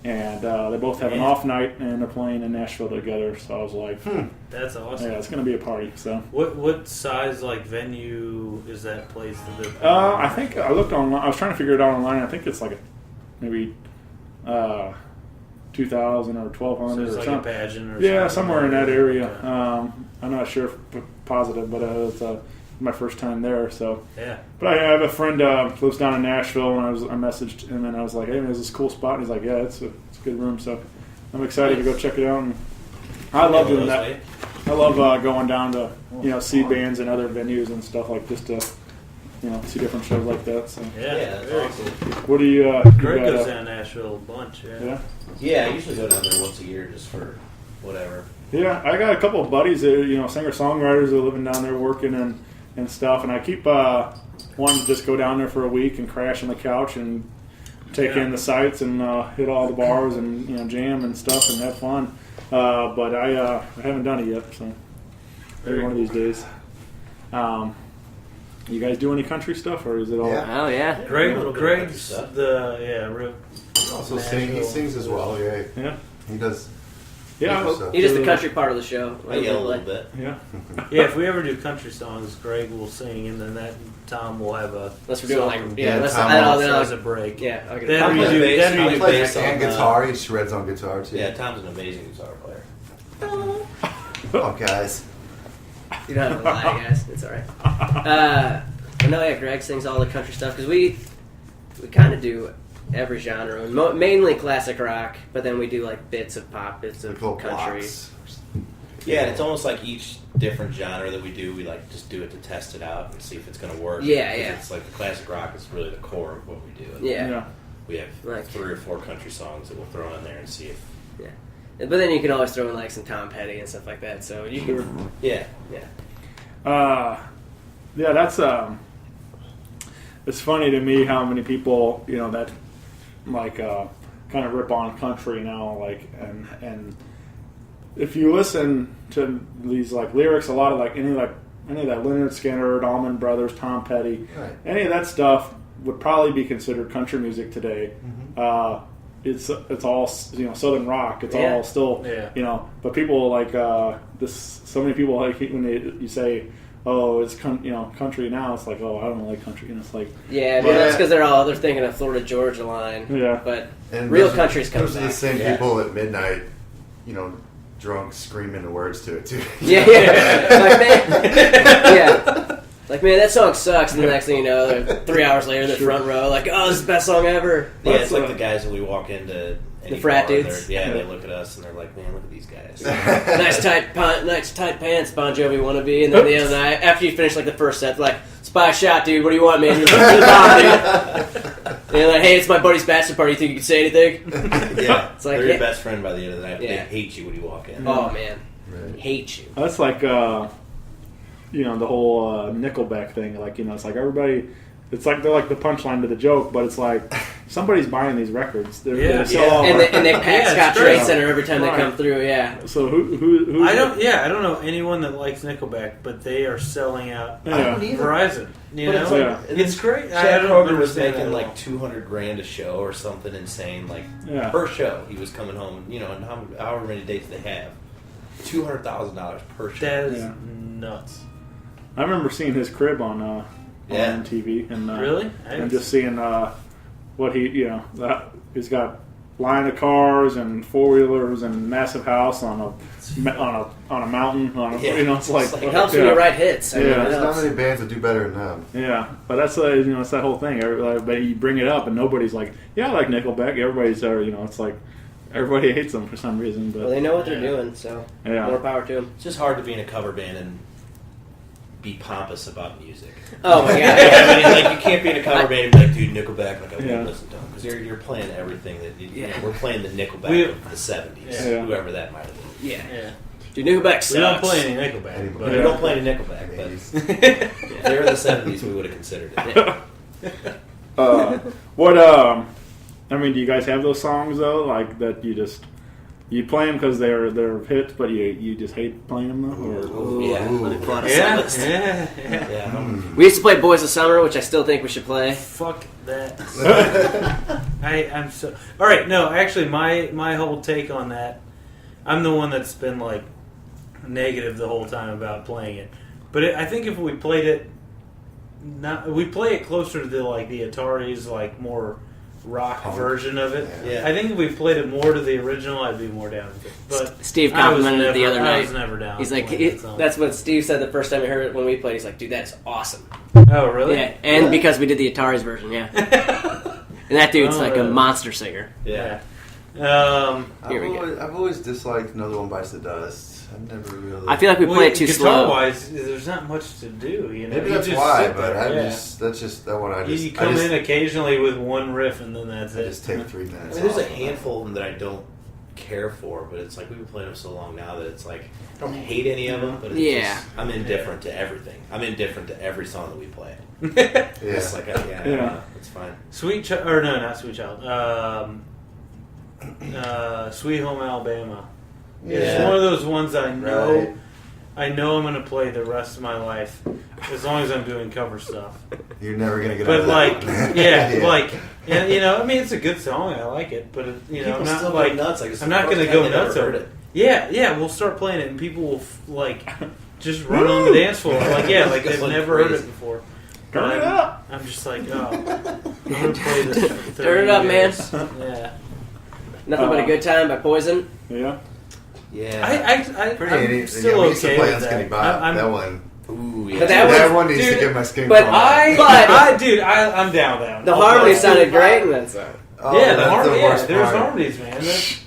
And they both have an off night, and they're playing in Nashville together. So I was like, That's awesome. yeah, it's going to be a party. So What size like venue is that place that they're playing? I think I looked online. I was trying to figure it out online. I think it's like maybe 2,000 or 1,200 So it's or like something. a pageant or Yeah, something. somewhere in that area. Okay. I'm not sure positive, but it's my first time there. So, Yeah. but I have a friend lives down in Nashville, and I messaged him and I was like, "Hey, man, there's this cool spot." And he's like, "Yeah, it's a good room." So I'm excited to go check it out. And I love doing that. I love going down to see bands and other venues and stuff like just to see different shows like that. So Yeah, that's very awesome. cool. what do you? Greg you goes got, down to Nashville a bunch. Yeah. Yeah, I usually go down there once a year just for whatever. Yeah, I got a couple of buddies that singer-songwriters that are living down there working and stuff, and I keep wanting to just go down there for a week and crash on the couch and take in the sights and hit all the bars and jam and stuff and have fun. But I haven't done it yet, so maybe one of these days. You guys do any country stuff, or is it all? Oh yeah. Greg's stuff. real. Also he sings as well. Yeah, Yeah. he does. Yeah. stuff. He does the country part of the show. I yell a little bit. Yeah. Yeah, if we ever do country songs, Greg will sing, and then Tom will have a Unless we're doing like song unless Tom as a break. yeah. Okay. Then we Tom do. plays Then we bass. do He plays Based on, and guitar. He shreds on guitar too. Yeah, Tom's an amazing guitar player. Oh, guys. You don't have to lie, guys. It's all right. But no, yeah, Greg sings all the country stuff because we kind of do every genre, mainly classic rock, but then we do like bits of pop, bits of Little country. blocks. Yeah, and it's almost like each different genre that we do, we like just do it to test it out and see if it's going to work. Yeah, Because yeah. It's like the classic rock is really the core of what we do. And Yeah. we have Like- 3 or 4 country songs that we'll throw in there and see if. Yeah. But then you can always throw in like some Tom Petty and stuff like that. So you can, Yeah. Yeah, that's it's funny to me how many people that like kind of rip on country now, like and if you listen to these like lyrics, a lot of like any of that Leonard Skinner, Allman Brothers, Tom Petty, Right. any of that stuff would probably be considered country music today. It's all southern rock. It's all still But people like this. So many people like when you say, "Oh, it's country now." It's like, "Oh, I don't like country," and it's like, yeah, Well, that's because they're thinking of Florida Georgia Line. Yeah. But And real those- country's coming Those are back. the same Yeah. people at midnight, drunk, screaming the words to it too. Yeah. Like man, yeah. Like like, man, that song sucks. And the next thing you know, they're 3 hours later, in the front row, like, oh, this is the best song ever. Yeah, it's like the guys that we walk into. The frat bar, dudes. they look at us and they're like, man, look at these guys. nice tight pants, Bon Jovi wannabe. And then the other night, after you finish like the first set, like, spy shot, dude. What do you want, man? You're the bomb, dude. And you're like, hey, it's my buddy's bachelor party. You think you can say anything? Yeah, it's like they're your best friend by the end of the night. Yeah. They hate you when you walk in. Oh man, Right. hate you. That's like, the whole Nickelback thing. Like, it's like everybody. It's like they're like the punchline to the joke, but it's like somebody's buying these records. They sell out. And they pack Scott Trade Center every time they come through. Yeah. So who? I don't know anyone that likes Nickelback, but they are selling out. Yeah. I don't either. Verizon. But it's like, it's great. Chad Kroger was understand making that like at all. $200,000 a show or something insane. Like per show, he was coming home. And however many dates they have, $200,000 per show. That is nuts. I remember seeing his crib on TV, and really, and just seeing what he, that he's got line of cars and 4-wheelers and massive house on a mountain. It's like it helps when you write hits. There's not many bands that do better than them. Yeah, but that's it's that whole thing. But you bring it up, and nobody's like, yeah, I like Nickelback. Everybody's there. It's like everybody hates them for some reason. But well, they know what they're doing, so more power to them. It's just hard to be in a cover band and be pompous about music. Oh my god! You can't be in a cover band and be like, dude, Nickelback, like I won't listen to them because you're playing everything that we're playing the Nickelback of the '70s, whoever that might have been. Yeah. Dude, Nickelback sucks. We don't play any Nickelback. We don't play any Nickelback, but if they were in the '70s, we would have considered it. Do you guys have those songs though, like that you play them because they're hits, but you just hate playing them though? Let me pull out a Yeah. We used to play Boys of Summer, which I still think we should play. Fuck that. I'm so... Alright, no, actually, my whole take on that, I'm the one that's been, like, negative the whole time about playing it. But I think if we played it... we play it closer to the Atari's, like, more rock version of it. Yeah. I think if we played it more to the original, I'd be more down with it. But Steve complimented it the other night. I was never down. He's like, that's what Steve said the first time he heard it when we played. He's like, dude, that's awesome. Oh, really? Yeah, and because we did the Atari's version, yeah. And that dude's a monster singer. Yeah. I've always disliked Another One Bites the Dust. I've never really. I feel like we play it too slow. Guitar-wise, there's not much to do. Maybe that's why, but that's just that one. You come in occasionally with one riff, and then that's it. I just take 3 minutes. There's a handful of them that I don't care for, but it's like we've been playing them so long now that it's like I don't hate any of them, but it's just, I'm indifferent to everything. I'm indifferent to every song that we play. It's like it's fine. Not Sweet Child. Sweet Home Alabama. Yeah. It's one of those ones I know. Right. I know I'm going to play the rest of my life as long as I'm doing cover stuff. You're never gonna get. But out of that one. It's a good song. I like it, but I'm not still like go nuts. I'm not going to go nuts over it. Yeah. We'll start playing it, and people will just run on the dance floor, they've never heard it before. Turn it up. I'm just like, I'm going to play this. For 30 Turn it up, years. man. Yeah. Nothing But a Good Time by Poison. Yeah. Yeah. Pretty I'm still we used to okay play with on that. Skinny Bob. That one. Ooh, yeah. But That one needs to get my skin. But crawling. I'm down with that. The harmony sounded great in that song. Oh, Yeah, the that's harmony. worst There's part. harmonies, man. That's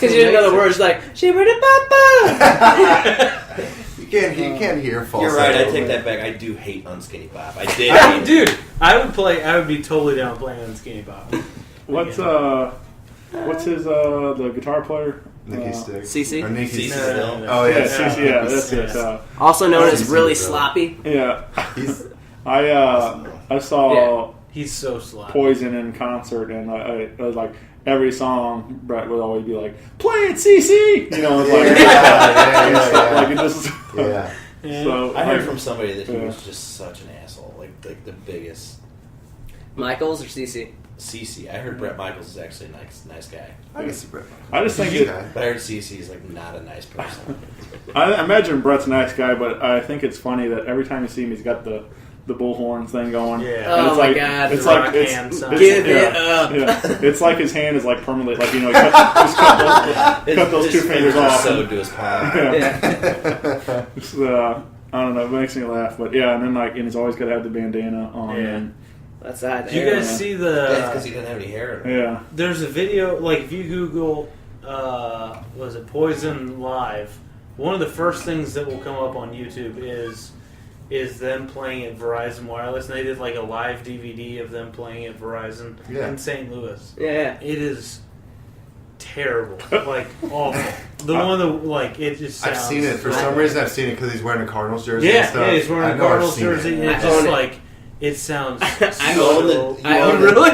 Because you didn't know the words, like shibba-da-ba-ba. You can't hear falsetto. You're right. I take that back. I do hate Unskinny Bob. I did. Dude, I would be totally down playing on Skinny Bob. What's his the guitar player? Nikki Stick. CeCe? Or Nikki CeCe Stick. still. Oh yeah, CeCe, yeah, that's it. Also known as CeCe, really bro. sloppy. Yeah, He's I saw He's so sloppy. Poison in concert, and I was like every song Brett would always be like, "Play it, CeCe," like it just yeah. So I heard from somebody that he was just such an asshole, like the biggest. Michaels or CeCe? CeCe. I heard Bret Michaels is actually a nice guy. I can see Brett. I just think But I heard CeCe is like not a nice person. I imagine Brett's a nice guy, but I think it's funny that every time you see him, he's got the bullhorn thing going. Yeah. And Oh my God. It's The like rock it's, hand it's sign. Give it up. Yeah, it's like his hand is like permanently like cut those two fingers off. Sewed to his palm. Yeah. I don't know. It makes me laugh. But yeah, and then and he's always got to have the bandana on. Yeah. And, That's the Do you guys see the? That's because he didn't have any hair. yeah. There's a video, like if you Google, was it Poison Live? One of the first things that will come up on YouTube is them playing at Verizon Wireless, and they did like a live DVD of them playing at Verizon in St. Louis. Yeah. It is terrible, like awful. The one that like it just sounds. I've seen it for some reason. I've seen it because he's wearing a Cardinals jersey. Yeah, and stuff. yeah, he's wearing a Cardinals jersey. And it's just own it. like it sounds. I so, own it. I own really.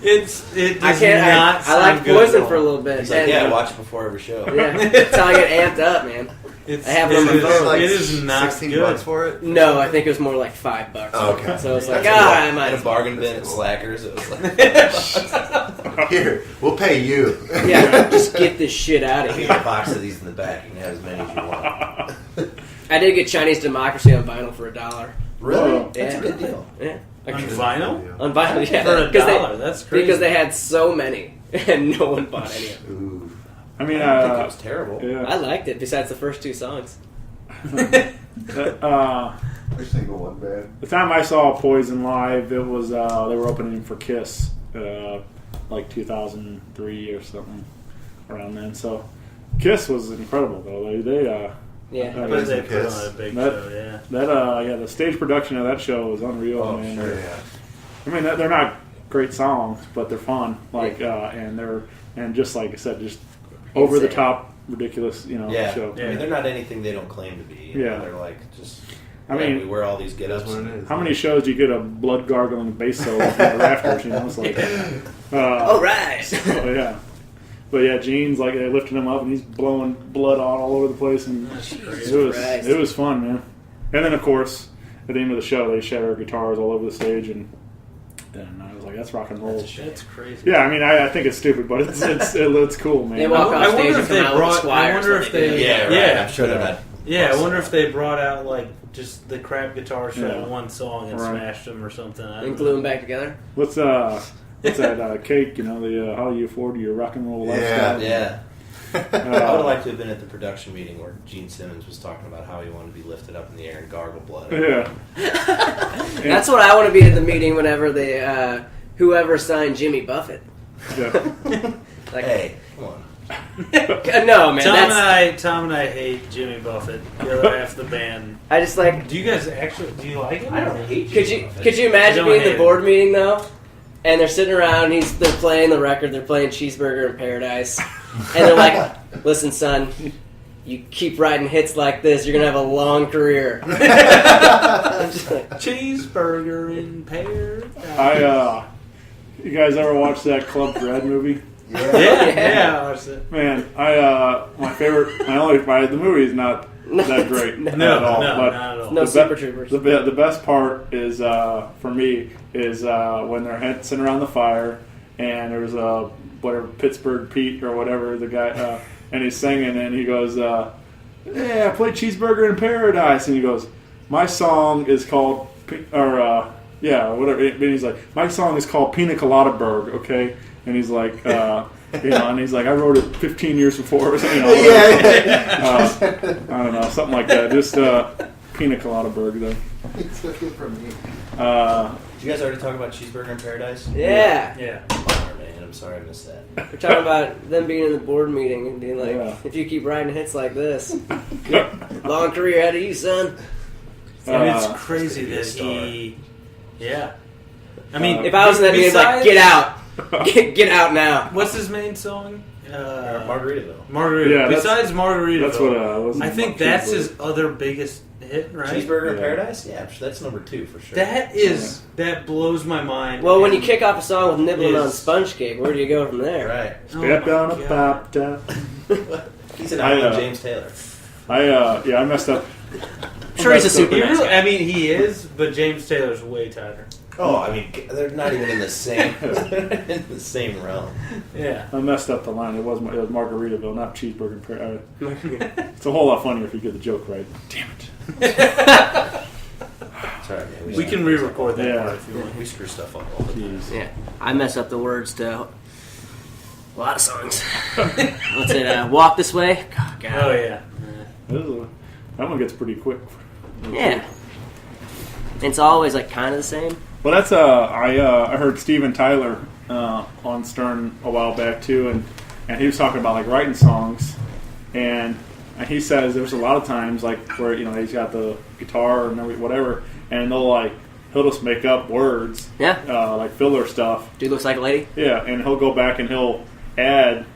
It does not sound I like good Poison at all. for a little bit. He's like, yeah, watch it before every show. Yeah, that's how I get amped up, man. I have it on my phone. It is not $16 good. for it. No, I think it was more like $5. Oh, okay. So it's like, That's I might in a as well. bargain bin at Slackers. It was like Here, we'll pay you. Yeah, just get this shit out of I'll here. get a box of these in the back. You can have as many as you want. I did get Chinese Democracy on vinyl for $1. Really? That's Yeah. a good deal. Yeah. On vinyl? On vinyl, yeah. For $1, that's crazy. Because they had so many, and no one bought any of them. Ooh. I mean, I don't think it was terrible. I yeah. liked it, besides the first 2 songs. Every single one, man. The time I saw Poison live, it was they were opening for Kiss, like 2003 or something around then. So Kiss was incredible, though. They Yeah. But they put Kiss. on a big That- show, yeah. the stage production of that show was unreal. Oh, man. sure, yeah. I mean, they're not great songs, but they're fun. And just like I said, just over the top, ridiculous, Yeah. show. I mean, they're not anything they don't claim to be. Yeah. They're like just. I mean, we wear all these get-ups. That's what it is. How many shows do you get a blood gargling bass solo from the rafters? It's like, All right. yeah. But yeah, Gene's like they lifted him up and he's blowing blood all over the place, and Christ. it was fun, man. And then of course, at the end of the show, they shatter guitars all over the stage, and I was like, that's rock and roll. That's crazy. Yeah, I mean, I think it's stupid, but it's cool, man. They walk off I stage wonder and if they come out with brought. I Squires. wonder if they. Yeah, right. Yeah. I'm sure they're not. Yeah, I wonder if they brought out like just the crap guitar show Yeah. one song and Right. smashed them or something. I And don't glue know. them back together. What's that cake? The how do you afford your rock and roll lifestyle? Yeah. I would Uh, have liked to have been at the production meeting where Gene Simmons was talking about how he wanted to be lifted up in the air and gargle blood. yeah. That's what I want to be at the meeting whenever they, whoever signed Jimmy Buffett. Yeah. Like, Hey, come on. no, man. Tom and I hate Jimmy Buffett. The other half of the band. I just like. Do you guys actually? Do you like him? I don't hate Could you imagine I don't being hate the it. board meeting though, and they're sitting around, and they're playing the record, they're playing Cheeseburger in Paradise, and they're like, "Listen, son, you keep writing hits like this, you're gonna have a long career." I'm just like, Cheeseburger in Paradise. You guys ever watch that Club Dread movie? Yeah, I watched it. Man, the movie is not that great at all. No, but not at all. no the Super Troopers. The best part is for me is when they're sitting around the fire and there's whatever Pittsburgh Pete or whatever the guy and he's singing and he goes, "Yeah, I played Cheeseburger in Paradise," and he goes, "My song is called whatever." And he's like, "My song is called Pina Colada Berg," okay? And he's like, and he's like, "I wrote it 15 years before," I don't know, something like that. Just Pina Colada Berg, though. He took it from me. Did you guys already talk about Cheeseburger in Paradise? Yeah. Yeah. Oh, man, I'm sorry I missed that. We're talking about them being in the board meeting and being like, Yeah. if you keep writing hits like this, long career ahead of you, son. I mean, it's crazy could be a that star. he. Yeah. I mean, If I was in that meeting, I'd be like, get out. Get out now. What's his main song? Margaritaville. Margarita. Yeah, that's- Besides Margaritaville, That's what was. I think that's his other biggest hit, right? Cheeseburger in Yeah. Paradise? Yeah, that's number 2 for sure. That blows my mind. Well, when you And kick off a song with nibbling on Is- sponge cake, where do you go from there? Right. Step Oh down my a God. pop top. He's an I, island James Taylor. I messed up. I'm sure he's a super He nice really, guy. I mean, he is, but James Taylor's way tighter. Oh, I mean, they're not even in the same in the same realm. Yeah. I messed up the line. It was Margaritaville, not Cheeseburger in Paradise. It's a whole lot funnier if you get the joke right. Damn it. Sorry, man. We can re-record that Yeah. part if you want. We screw stuff up all the time. Jeez. Yeah, I mess up the words to a lot of songs. What's it? Walk This Way? God. Oh, yeah. That one gets pretty quick. Yeah. It's always like kind of the same. Well, that's I heard Steven Tyler on Stern a while back too, and he was talking about like writing songs, and he says there's a lot of times like where he's got the guitar and whatever, and he'll just make up words, like filler stuff. Dude looks like a lady. Yeah, and he'll go back and he'll add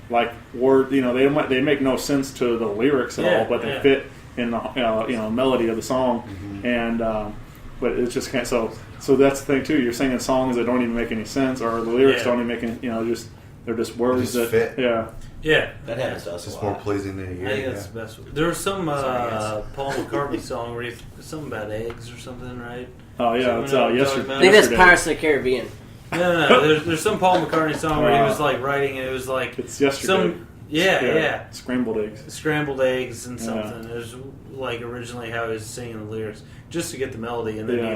like word. They make no sense to the lyrics at all, but they fit in the melody of the song, and but it's just kind of, so that's the thing too. You're singing songs that don't even make any sense, or the lyrics don't even make any. They're just words that fit. Yeah, that happens to us. It's more pleasing than you. I think that's the best. There was some Paul McCartney song where something about eggs or something, right? Oh yeah, it's yesterday. I think that's Pirates of the Caribbean. No. There's some Paul McCartney song where he was like writing, and it was like it's yesterday. Yeah. Scrambled eggs and something. It was like originally how he was singing the lyrics just to get the melody, and then he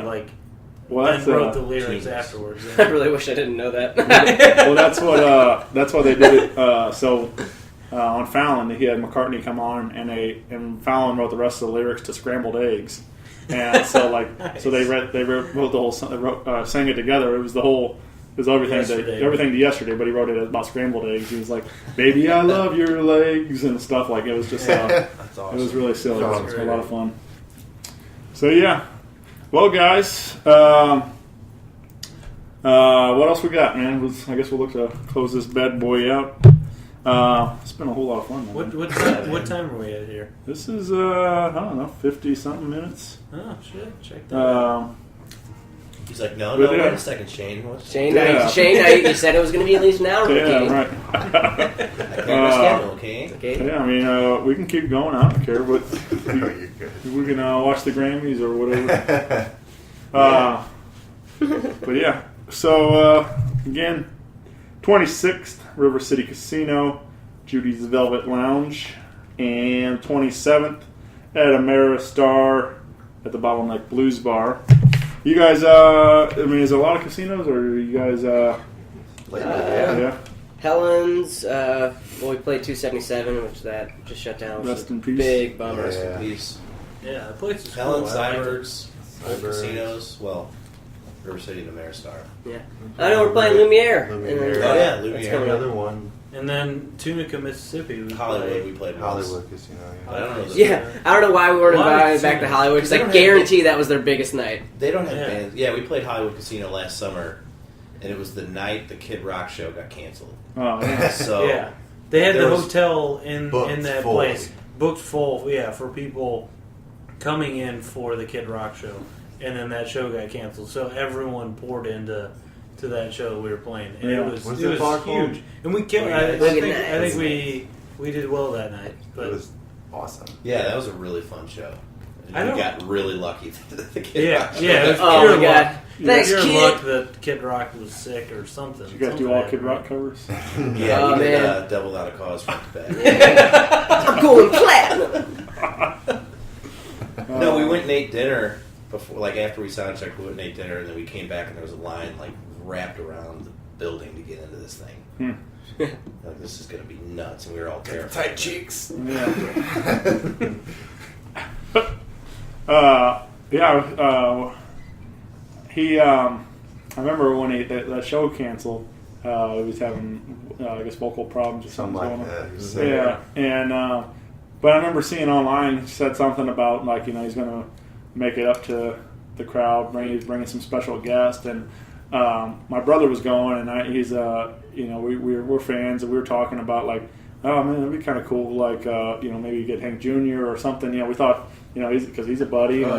wrote the lyrics afterwards. I really wish I didn't know that. Well, that's why they did it. On Fallon, he had McCartney come on, and Fallon wrote the rest of the lyrics to Scrambled Eggs, and so they wrote the whole song, sang it together. It was everything to yesterday, but he wrote it about scrambled eggs. He was like, "Baby, I love your legs" and stuff like it was just. That's awesome. It was really silly. It was a lot of fun. So yeah, well, guys, what else we got, man? I guess we'll look to close this bad boy out. It's been a whole lot of fun, man. What time are we at here? This is I don't know, 50-something minutes. Oh shit! Check that out. He's like, no, wait a second, Shane. Shane, you said it was going to be at least an hour. Right. Okay. Yeah, I mean, we can keep going. I don't care, but we can watch the Grammys or whatever. But yeah, so again, 26th, River City Casino, Judy's Velvet Lounge, and 27th at Ameristar at the Bottleneck Blues Bar. You guys, is there a lot of casinos, or are you guys, yeah? Helen's, we played 277, which that just shut down. Rest in peace. Big bummer. Rest in peace. Yeah, the place is Helen's, cool. Cyber's, casinos, River City and Ameristar. Yeah. I know we're playing Lumiere. Lumiere. Lumiere. Another one. And then Tunica, Mississippi. Hollywood, we played Hollywood Casino. I don't know. I don't know why we weren't invited back to Hollywood, because I guarantee that was their biggest night. They don't have bands. Yeah, we played Hollywood Casino last summer, and it was the night the Kid Rock show got canceled. Oh, yeah. So they had the hotel in that fully. place booked full. Yeah, for people coming in for the Kid Rock show, and then that show got canceled. So everyone poured into that show we were playing, and it was huge. And we killed. I think we did well that night. But it was awesome. Yeah, that was a really fun show. And we got really lucky that the Kid Rock show. Yeah. Oh my god! Thanks, pure Kid. luck that Kid Rock was sick or something. Did you guys do all Kid Rock covers? Yeah, we did Devil Without a Cause front to back. I'm going platinum. No, we went and ate dinner before, after we sound checked. We went and ate dinner, and then we came back, and there was a line wrapped around the building to get into this thing. This is going to be nuts, and we were all terrified. Tight cheeks. I remember when that show canceled, he was having, I guess, vocal problems or something like going that. on. Yeah, and but I remember seeing online, he said something about he's going to make it up to the crowd, he's bringing some special guests, and my brother was going, and he's we're fans, and we were talking about oh man, it'd be kind of cool, maybe get Hank Jr. or something. We thought, because he's a buddy, and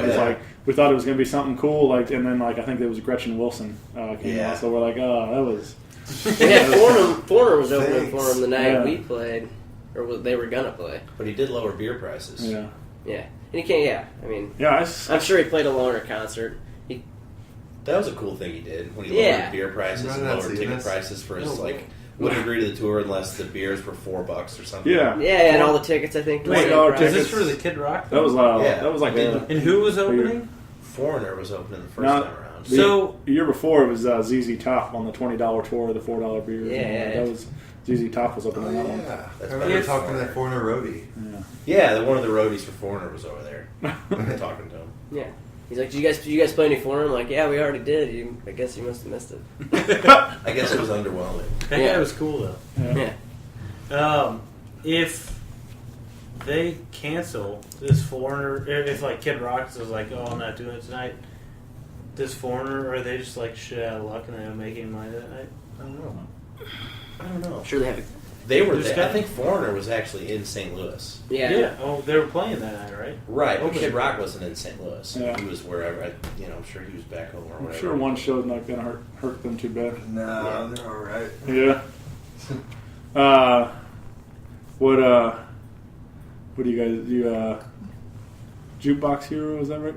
we thought it was going to be something cool, and then I think there was Gretchen Wilson came out, so we're like, oh, that was. Foreigner was opening for him the night we played, or they were gonna play. But he did lower beer prices. Yeah. Yeah, and he can't. Yeah, I mean, I'm sure he played a longer concert. That was a cool thing he did when he lowered beer prices and lowered ticket prices for his wouldn't agree to the tour unless the beers were $4 or something. Yeah, and all the tickets, I think. Wait, is this for the Kid Rock? That was that was and who was opening? Foreigner was opening the first time around. The year before it was ZZ Top on the $20 tour, the $4 beers. Yeah, that was ZZ Top was up in that one. Yeah, That's I remember bad. talking to that Foreigner roadie. Yeah, one of the roadies for Foreigner was over there. Talking to him. Yeah. He's like, did you guys play any for him? I'm like, yeah, we already did. I guess you must have missed it. I guess it was underwhelming. That guy was cool though. Yeah. If they cancel this Foreigner, if like Kid Rock was like, oh, I'm not doing it tonight, this Foreigner, are they just like shit out of luck and they don't make any money that night? I don't know. I'm sure they have. They were there. I think Foreigner was actually in St. Louis. Yeah. Oh, they were playing that night, right? Right. But Kid Rock wasn't in St. Louis. Yeah. He was wherever. I'm sure he was back home or whatever. I'm sure one show's not going to hurt them too bad. No, they're all right. Yeah. What do you guys do? Jukebox Hero, is that right?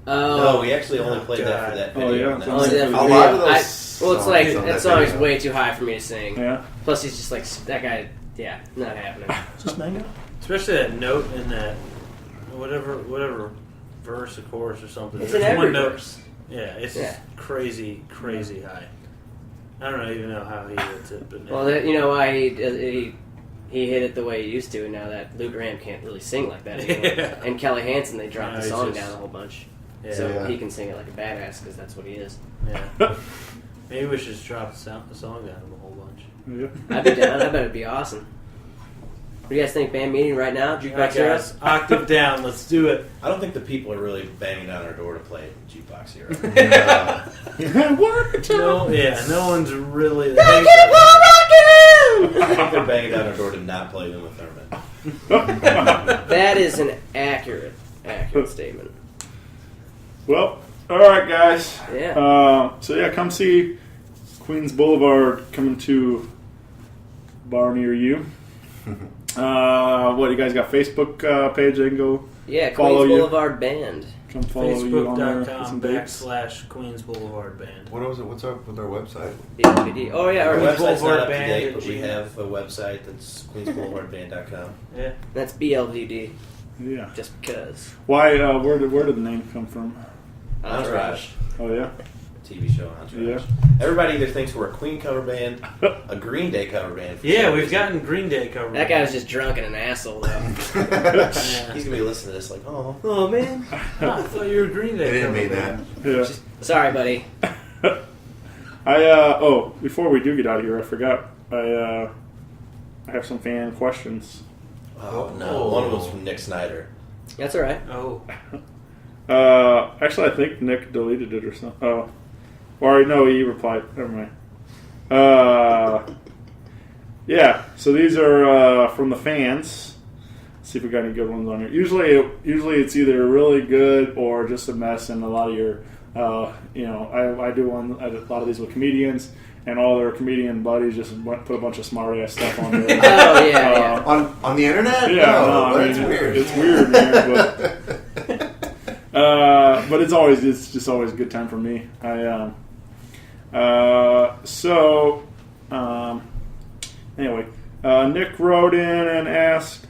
No, we actually only played that for that video. Oh, yeah. And that Only was that it. for A lot of video. those Well, it's like songs on that that song is video. way too high for me to sing. Yeah. Plus, he's just like that guy. Yeah, not happening. Just mango. Especially that note in that whatever verse or chorus or something. It's in There's every one note. verse. Yeah, it's Yeah. just crazy high. I don't even know how he hits it, but Well, you know why he hit it the way he used to, and now that Lou Graham can't really sing like that anymore. Yeah. And Kelly Hansen, they dropped No, the he's song just- down a whole bunch. Yeah. So Yeah. he can sing it like a badass because that's what he is. Yeah. Maybe we should just drop the song down a whole bunch. Yeah. I'd be down. I bet it'd be awesome. What do you guys think? Band meeting right now? All Jukebox right, Hero? guys, octave down. Let's do it. I don't think the people are really banging down our door to play Jukebox Hero. No one's really. I think they're banging down our door to not play Uma Thurman. That is an accurate statement. Well, all right, guys. Yeah. Come see Queens Boulevard coming to a bar near you. You guys got Facebook page? They can go Yeah, follow Queens you. Boulevard Band. Come follow you on there. Get some dates. Facebook.com/ Queens Boulevard Band. What was it? What's up with our website? BLVD. Oh yeah, Our or website's Boulevard not up to Band date, at but we Gmail. have a website that's queensboulevardband.com. Yeah. that's BLVD. Yeah. Just because. Why? Where did the name come from? Entourage. Oh yeah. TV show Entourage. Everybody either thinks we're a Queen cover band, a Green Day cover band. Yeah, some we've reason. gotten Green Day covered. That guy was just drunk and an asshole, though. Yeah. He's gonna be listening to this like, Oh man. I thought you were a Green Day. They didn't cover mean band. that. Yeah. Sorry, buddy. Before we do get out of here, I forgot. I have some fan questions. oh no, one of them's from Nick Snyder. That's all right. Oh. Actually, I think Nick deleted it or something. Oh. Or no, he replied. Never mind. Yeah, so these are from the fans. Let's see if we got any good ones on here. Usually it's either really good or just a mess, and a lot of your, I do a lot of these with comedians, and all their comedian buddies just put a bunch of smart ass stuff on there. Oh yeah. On the internet? Yeah, No, I that's mean, weird. It's weird, man, but it's just always a good time for me. Anyway, Nick wrote in and asked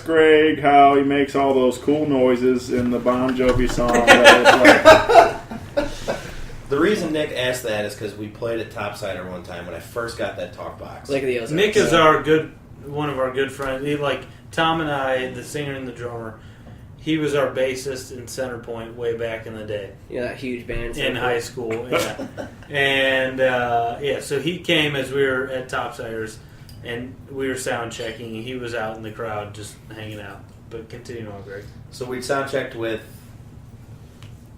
Greg how he makes all those cool noises in the Bon Jovi song. The reason Nick asked that is because we played at Topsider one time when I first got that talk box. Like the Ozarks. Nick is one of our good friends. He, like Tom and I, the singer and the drummer. He was our bassist in Centerpoint way back in the day. Yeah, that huge band. In high school, yeah. And, so he came as we were at Topsiders, and we were sound checking, and he was out in the crowd just hanging out. But continue on, Greg. So we'd sound checked with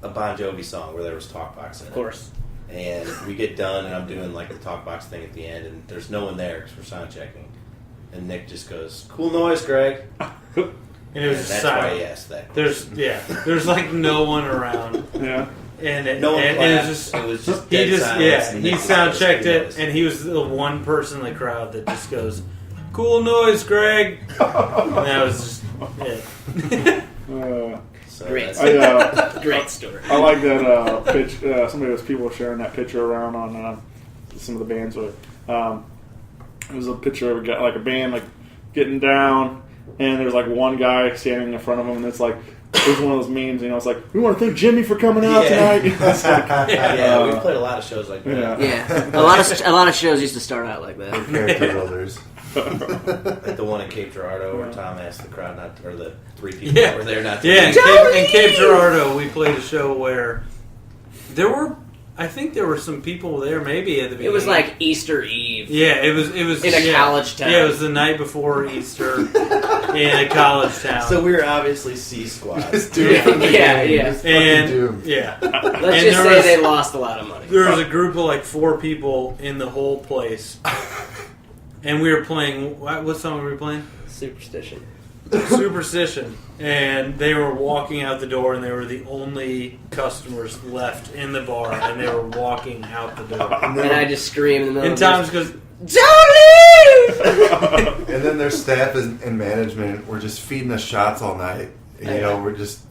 a Bon Jovi song where there was talk box in it. Of course. And we get done, and I'm doing like the talk box thing at the end, and there's no one there because we're sound checking. And Nick just goes, "Cool noise, Greg." And it was just that's silent. why he asked that question. There's like no one around. Yeah. And No one it clapped. was It was just he dead just silence, and he Nick sound goes, checked "Cool it, noise." and he was the one person in the crowd that just goes, "Cool noise, Greg." And that was just it. So Great. that's- Great story. I like that pitch. People were sharing that picture around on some of the bands. It was a picture of a band like getting down, and there's like one guy standing in front of him, and it's like there's one of those memes, it's like, we want to thank Jimmy for coming out tonight. It's like, we've played a lot of shows like that. Yeah. A lot of shows used to start out like that. Character builders. Like the one in Cape Girardeau where Tom asked the crowd not to, or the 3 people that were there not to. Yeah, in Cape Girardeau, we played a show where I think there were some people there maybe at the beginning. It was like Easter Eve. Yeah, it was in a college town. Yeah, it was the night before Easter in a college town. So we were obviously C Squad. Yeah. Let's just say they lost a lot of money. There was a group of like 4 people in the whole place. And we were playing, what song were we playing? Superstition. And they were walking out the door, and they were the only customers left in the bar, and they were walking out the door. And I just screamed in the middle and Tom just goes, "Don't leave!" And then their staff and management were just feeding us shots all night. We're just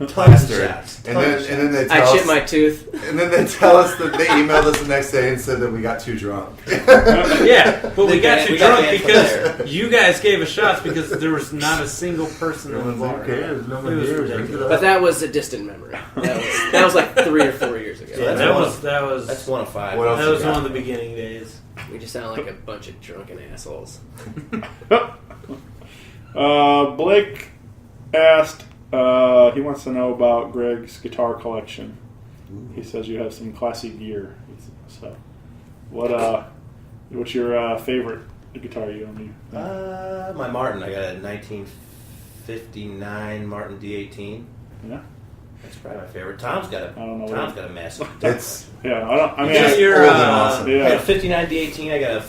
plastered. And then they tell us, I chipped my tooth. And then they tell us that they emailed us the next day and said that we got too drunk. Yeah, but we got too drunk because you guys gave us shots because there was not a single person in the bar. But that was a distant memory. That was like 3 or 4 years ago. Yeah, that's 1 of 5. That was one of the beginning days. We just sound like a bunch of drunken assholes. Blake asked, he wants to know about Greg's guitar collection. He says you have some classy gear. So, what's your favorite guitar you own? My Martin. I got a 1959 Martin D18. Yeah. That's probably my favorite. Tom's got a massive. It's I I got a 59 D18. I got a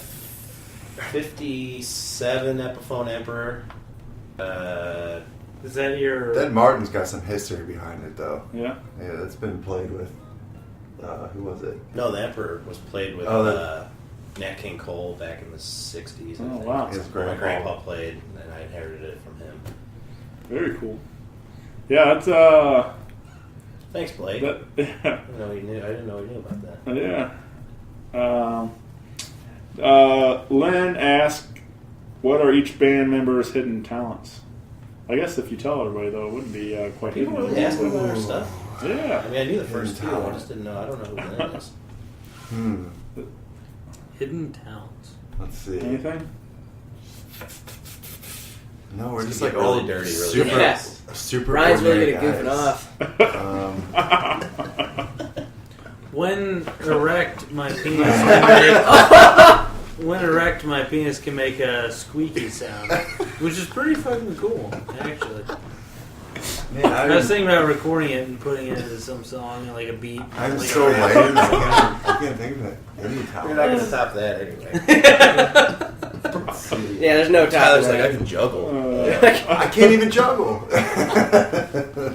57 Epiphone Emperor. Is that your... That Martin's got some history behind it, though. Yeah? Yeah, that's been played with... who was it? No, the Emperor was played with Nat King Cole back in the 60s. Oh, wow. His My grandpa played, and I inherited it from him. Very cool. Yeah, that's... Thanks, Blake. I didn't know you knew about that. Yeah. Lynn asked, what are each band member's hidden talents? I guess if you tell everybody, though, it wouldn't be quite hidden. People really ask me about our stuff. Yeah. I mean, I knew the first 2. I just didn't know. I don't know who Lynn is. Hidden talents. Let's see. Anything? No, we're just like like really all dirty, really. Super. Ryan's really ordinary good at goofing guys. off. When erect, my penis can make a squeaky sound, which is pretty fucking cool, actually. Man, I was thinking about recording it and putting it into some song, like a beat. I'm like so lame. I can't think of it. You're not going to top that anyway. Yeah, there's no top. Tyler's like, I can juggle. I can't even juggle. I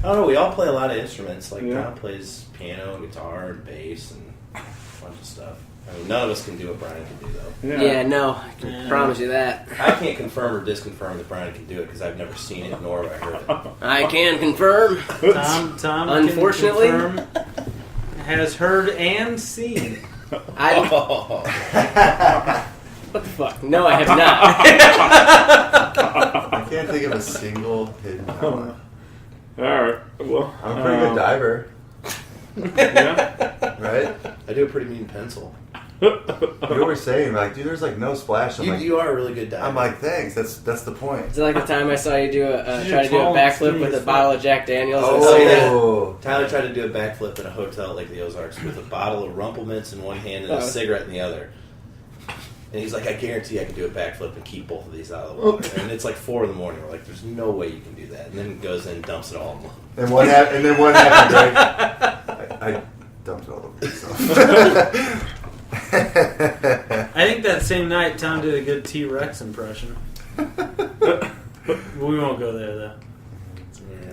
don't know. We all play a lot of instruments. Like Tom plays piano and guitar and bass and a bunch of stuff. I mean, none of us can do what Brian can do, though. Yeah, no, I can promise you that. I can't confirm or disconfirm that Brian can do it because I've never seen it nor have I heard it. I can confirm. Tom Unfortunately, can confirm, has heard and seen. What the fuck? No, I have not. I can't think of a single hidden talent. All right. Well, I'm a pretty good diver. Yeah. Right? I do a pretty mean pencil. You were saying, like, dude, there's like no splash. You are a really good diver. I'm like, thanks. That's the point. Is it like the time I saw you try to do a backflip with a bottle of Jack Daniels? Oh, Tyler tried to do a backflip in a hotel at Lake the Ozarks with a bottle of Rumplemints in one hand and a cigarette in the other. And he's like, I guarantee I can do a backflip and keep both of these out of the water. And it's like 4 a.m. We're like, there's no way you can do that. And then he goes in and dumps it all. And what happened, Greg? I dumped it all over myself. I think that same night, Tom did a good T-Rex impression. We won't go there, though.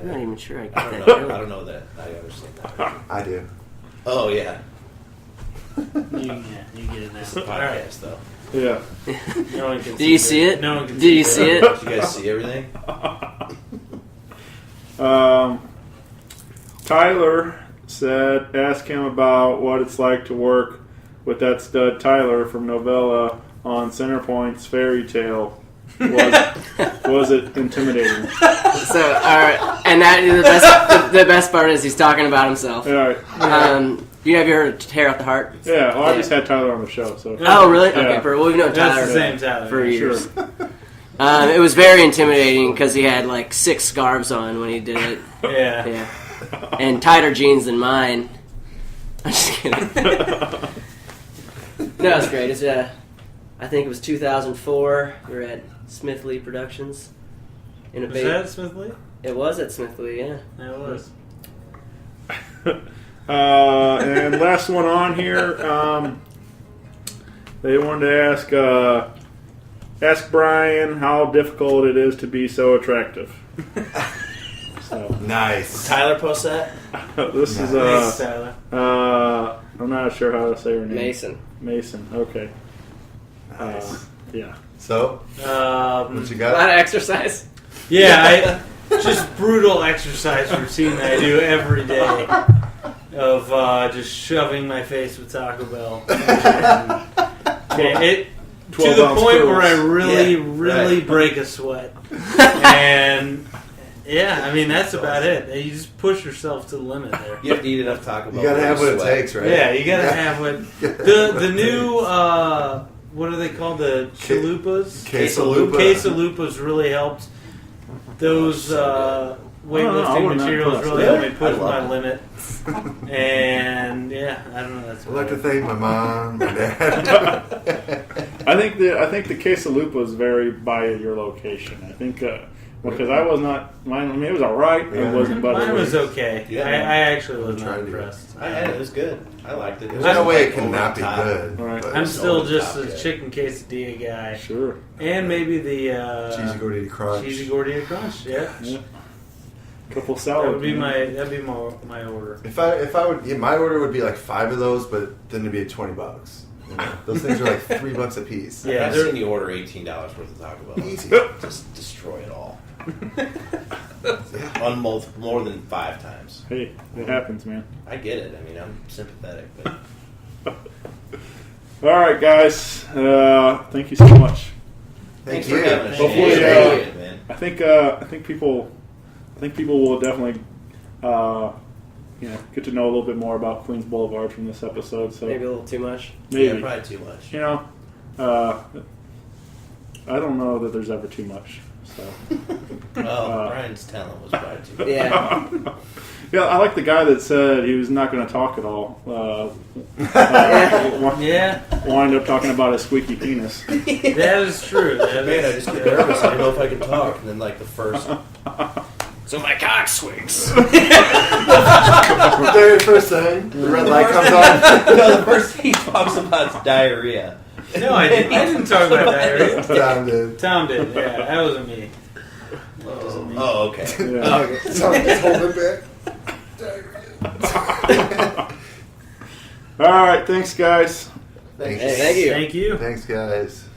I'm not even sure I get I that. don't know that. I understand that. I do. Oh, yeah. You get it now. It's a podcast, though. Yeah. No one can Did you see it? No one can Did you see it? Did you guys see everything? Tyler said, ask him about what it's like to work with that stud Tyler from Novella on Centerpoint's Fairy Tale. Was it intimidating? So, all right, and that the best part is he's talking about himself. All right. You have you heard of Tear Out the Heart? Yeah, well, I just had Tyler on the show. So. Oh, really? Yeah. Okay, well, we've known Tyler, That's the same Tyler for years. Sure. It was very intimidating because he had like 6 scarves on when he did it. Yeah. And tighter jeans than mine. I'm just kidding. No, it was great. It's, I think it was 2004. We were at Smith Lee Productions. In a Was that at Smith Lee? It was at Smith Lee, yeah. Yeah, it was. And last one on here, they wanted to ask Brian how difficult it is to be so attractive. So, Nice. Tyler post that? this is Thanks, Tyler. I'm not sure how to say her name. Mason. Okay. Nice. Yeah. So, what you A got? lot of exercise. Yeah, just brutal exercise routine that I do every day of just shoving my face with Taco Bell. And it to the 12-ounce point where I curls. really break a sweat. And yeah, I mean that's about it. You just push yourself to the limit there. You have to eat enough Taco Bell. You gotta to have what it sweat. takes, right? Yeah, you gotta have what the new what are they called? The chalupas? Quesalupa. Quesalupas really helped. Those I weightlifting wouldn't materials have really trust helped me push I love my it. limit. And yeah, I don't know. That's I'd like to what thank my mom, my dad. I think the quesalupas vary by your location. I think because I was not mine. I mean, it was all right. Yeah. It wasn't buttery. mine was okay. Yeah. I actually was not Tried to- impressed. I had it. It was good. I liked it. It was There's no way it like cannot be over the top. good. Right. but I'm still over the just top, a yeah. chicken quesadilla guy, Sure. and maybe the cheesy gordita crunch. cheesy gordita crunch. Yeah, Yeah. Couple salad. that would be my my order. If I would, my order would be like 5 of those, but then it'd be $20. You know? Those things are like $3 a piece. Yeah, I've they're- seen you order $18 worth of Taco Bell. Easy. Just destroy it all. On more than 5 times. Hey, it happens, man. I get it. I mean, I'm sympathetic, but All right, guys. Thank you so much. Thank thanks you. for having us. Hopefully, Thank you, man. I think people will definitely get to know a little bit more about Queens Boulevard from this episode. So Maybe a little too much. maybe. Yeah, probably too much. I don't know that there's ever too much. So Brian's talent was probably too much. Yeah. yeah, I like the guy that said he was not going to talk at all. Yeah, Wind up talking about his squeaky penis. that is true. That Man, I is- just get nervous. I don't know if I can talk. And then, like, the first... So my cock swings. Very first thing, the red light comes on. no, the first thing he talks about is diarrhea. No, I didn't talk about diarrhea. Tom did. Tom did. Yeah, that wasn't me. Oh, okay. Yeah. Tom just hold it back. All right, thanks, guys. Thanks. Hey, thank you. Thank you. Thanks, guys.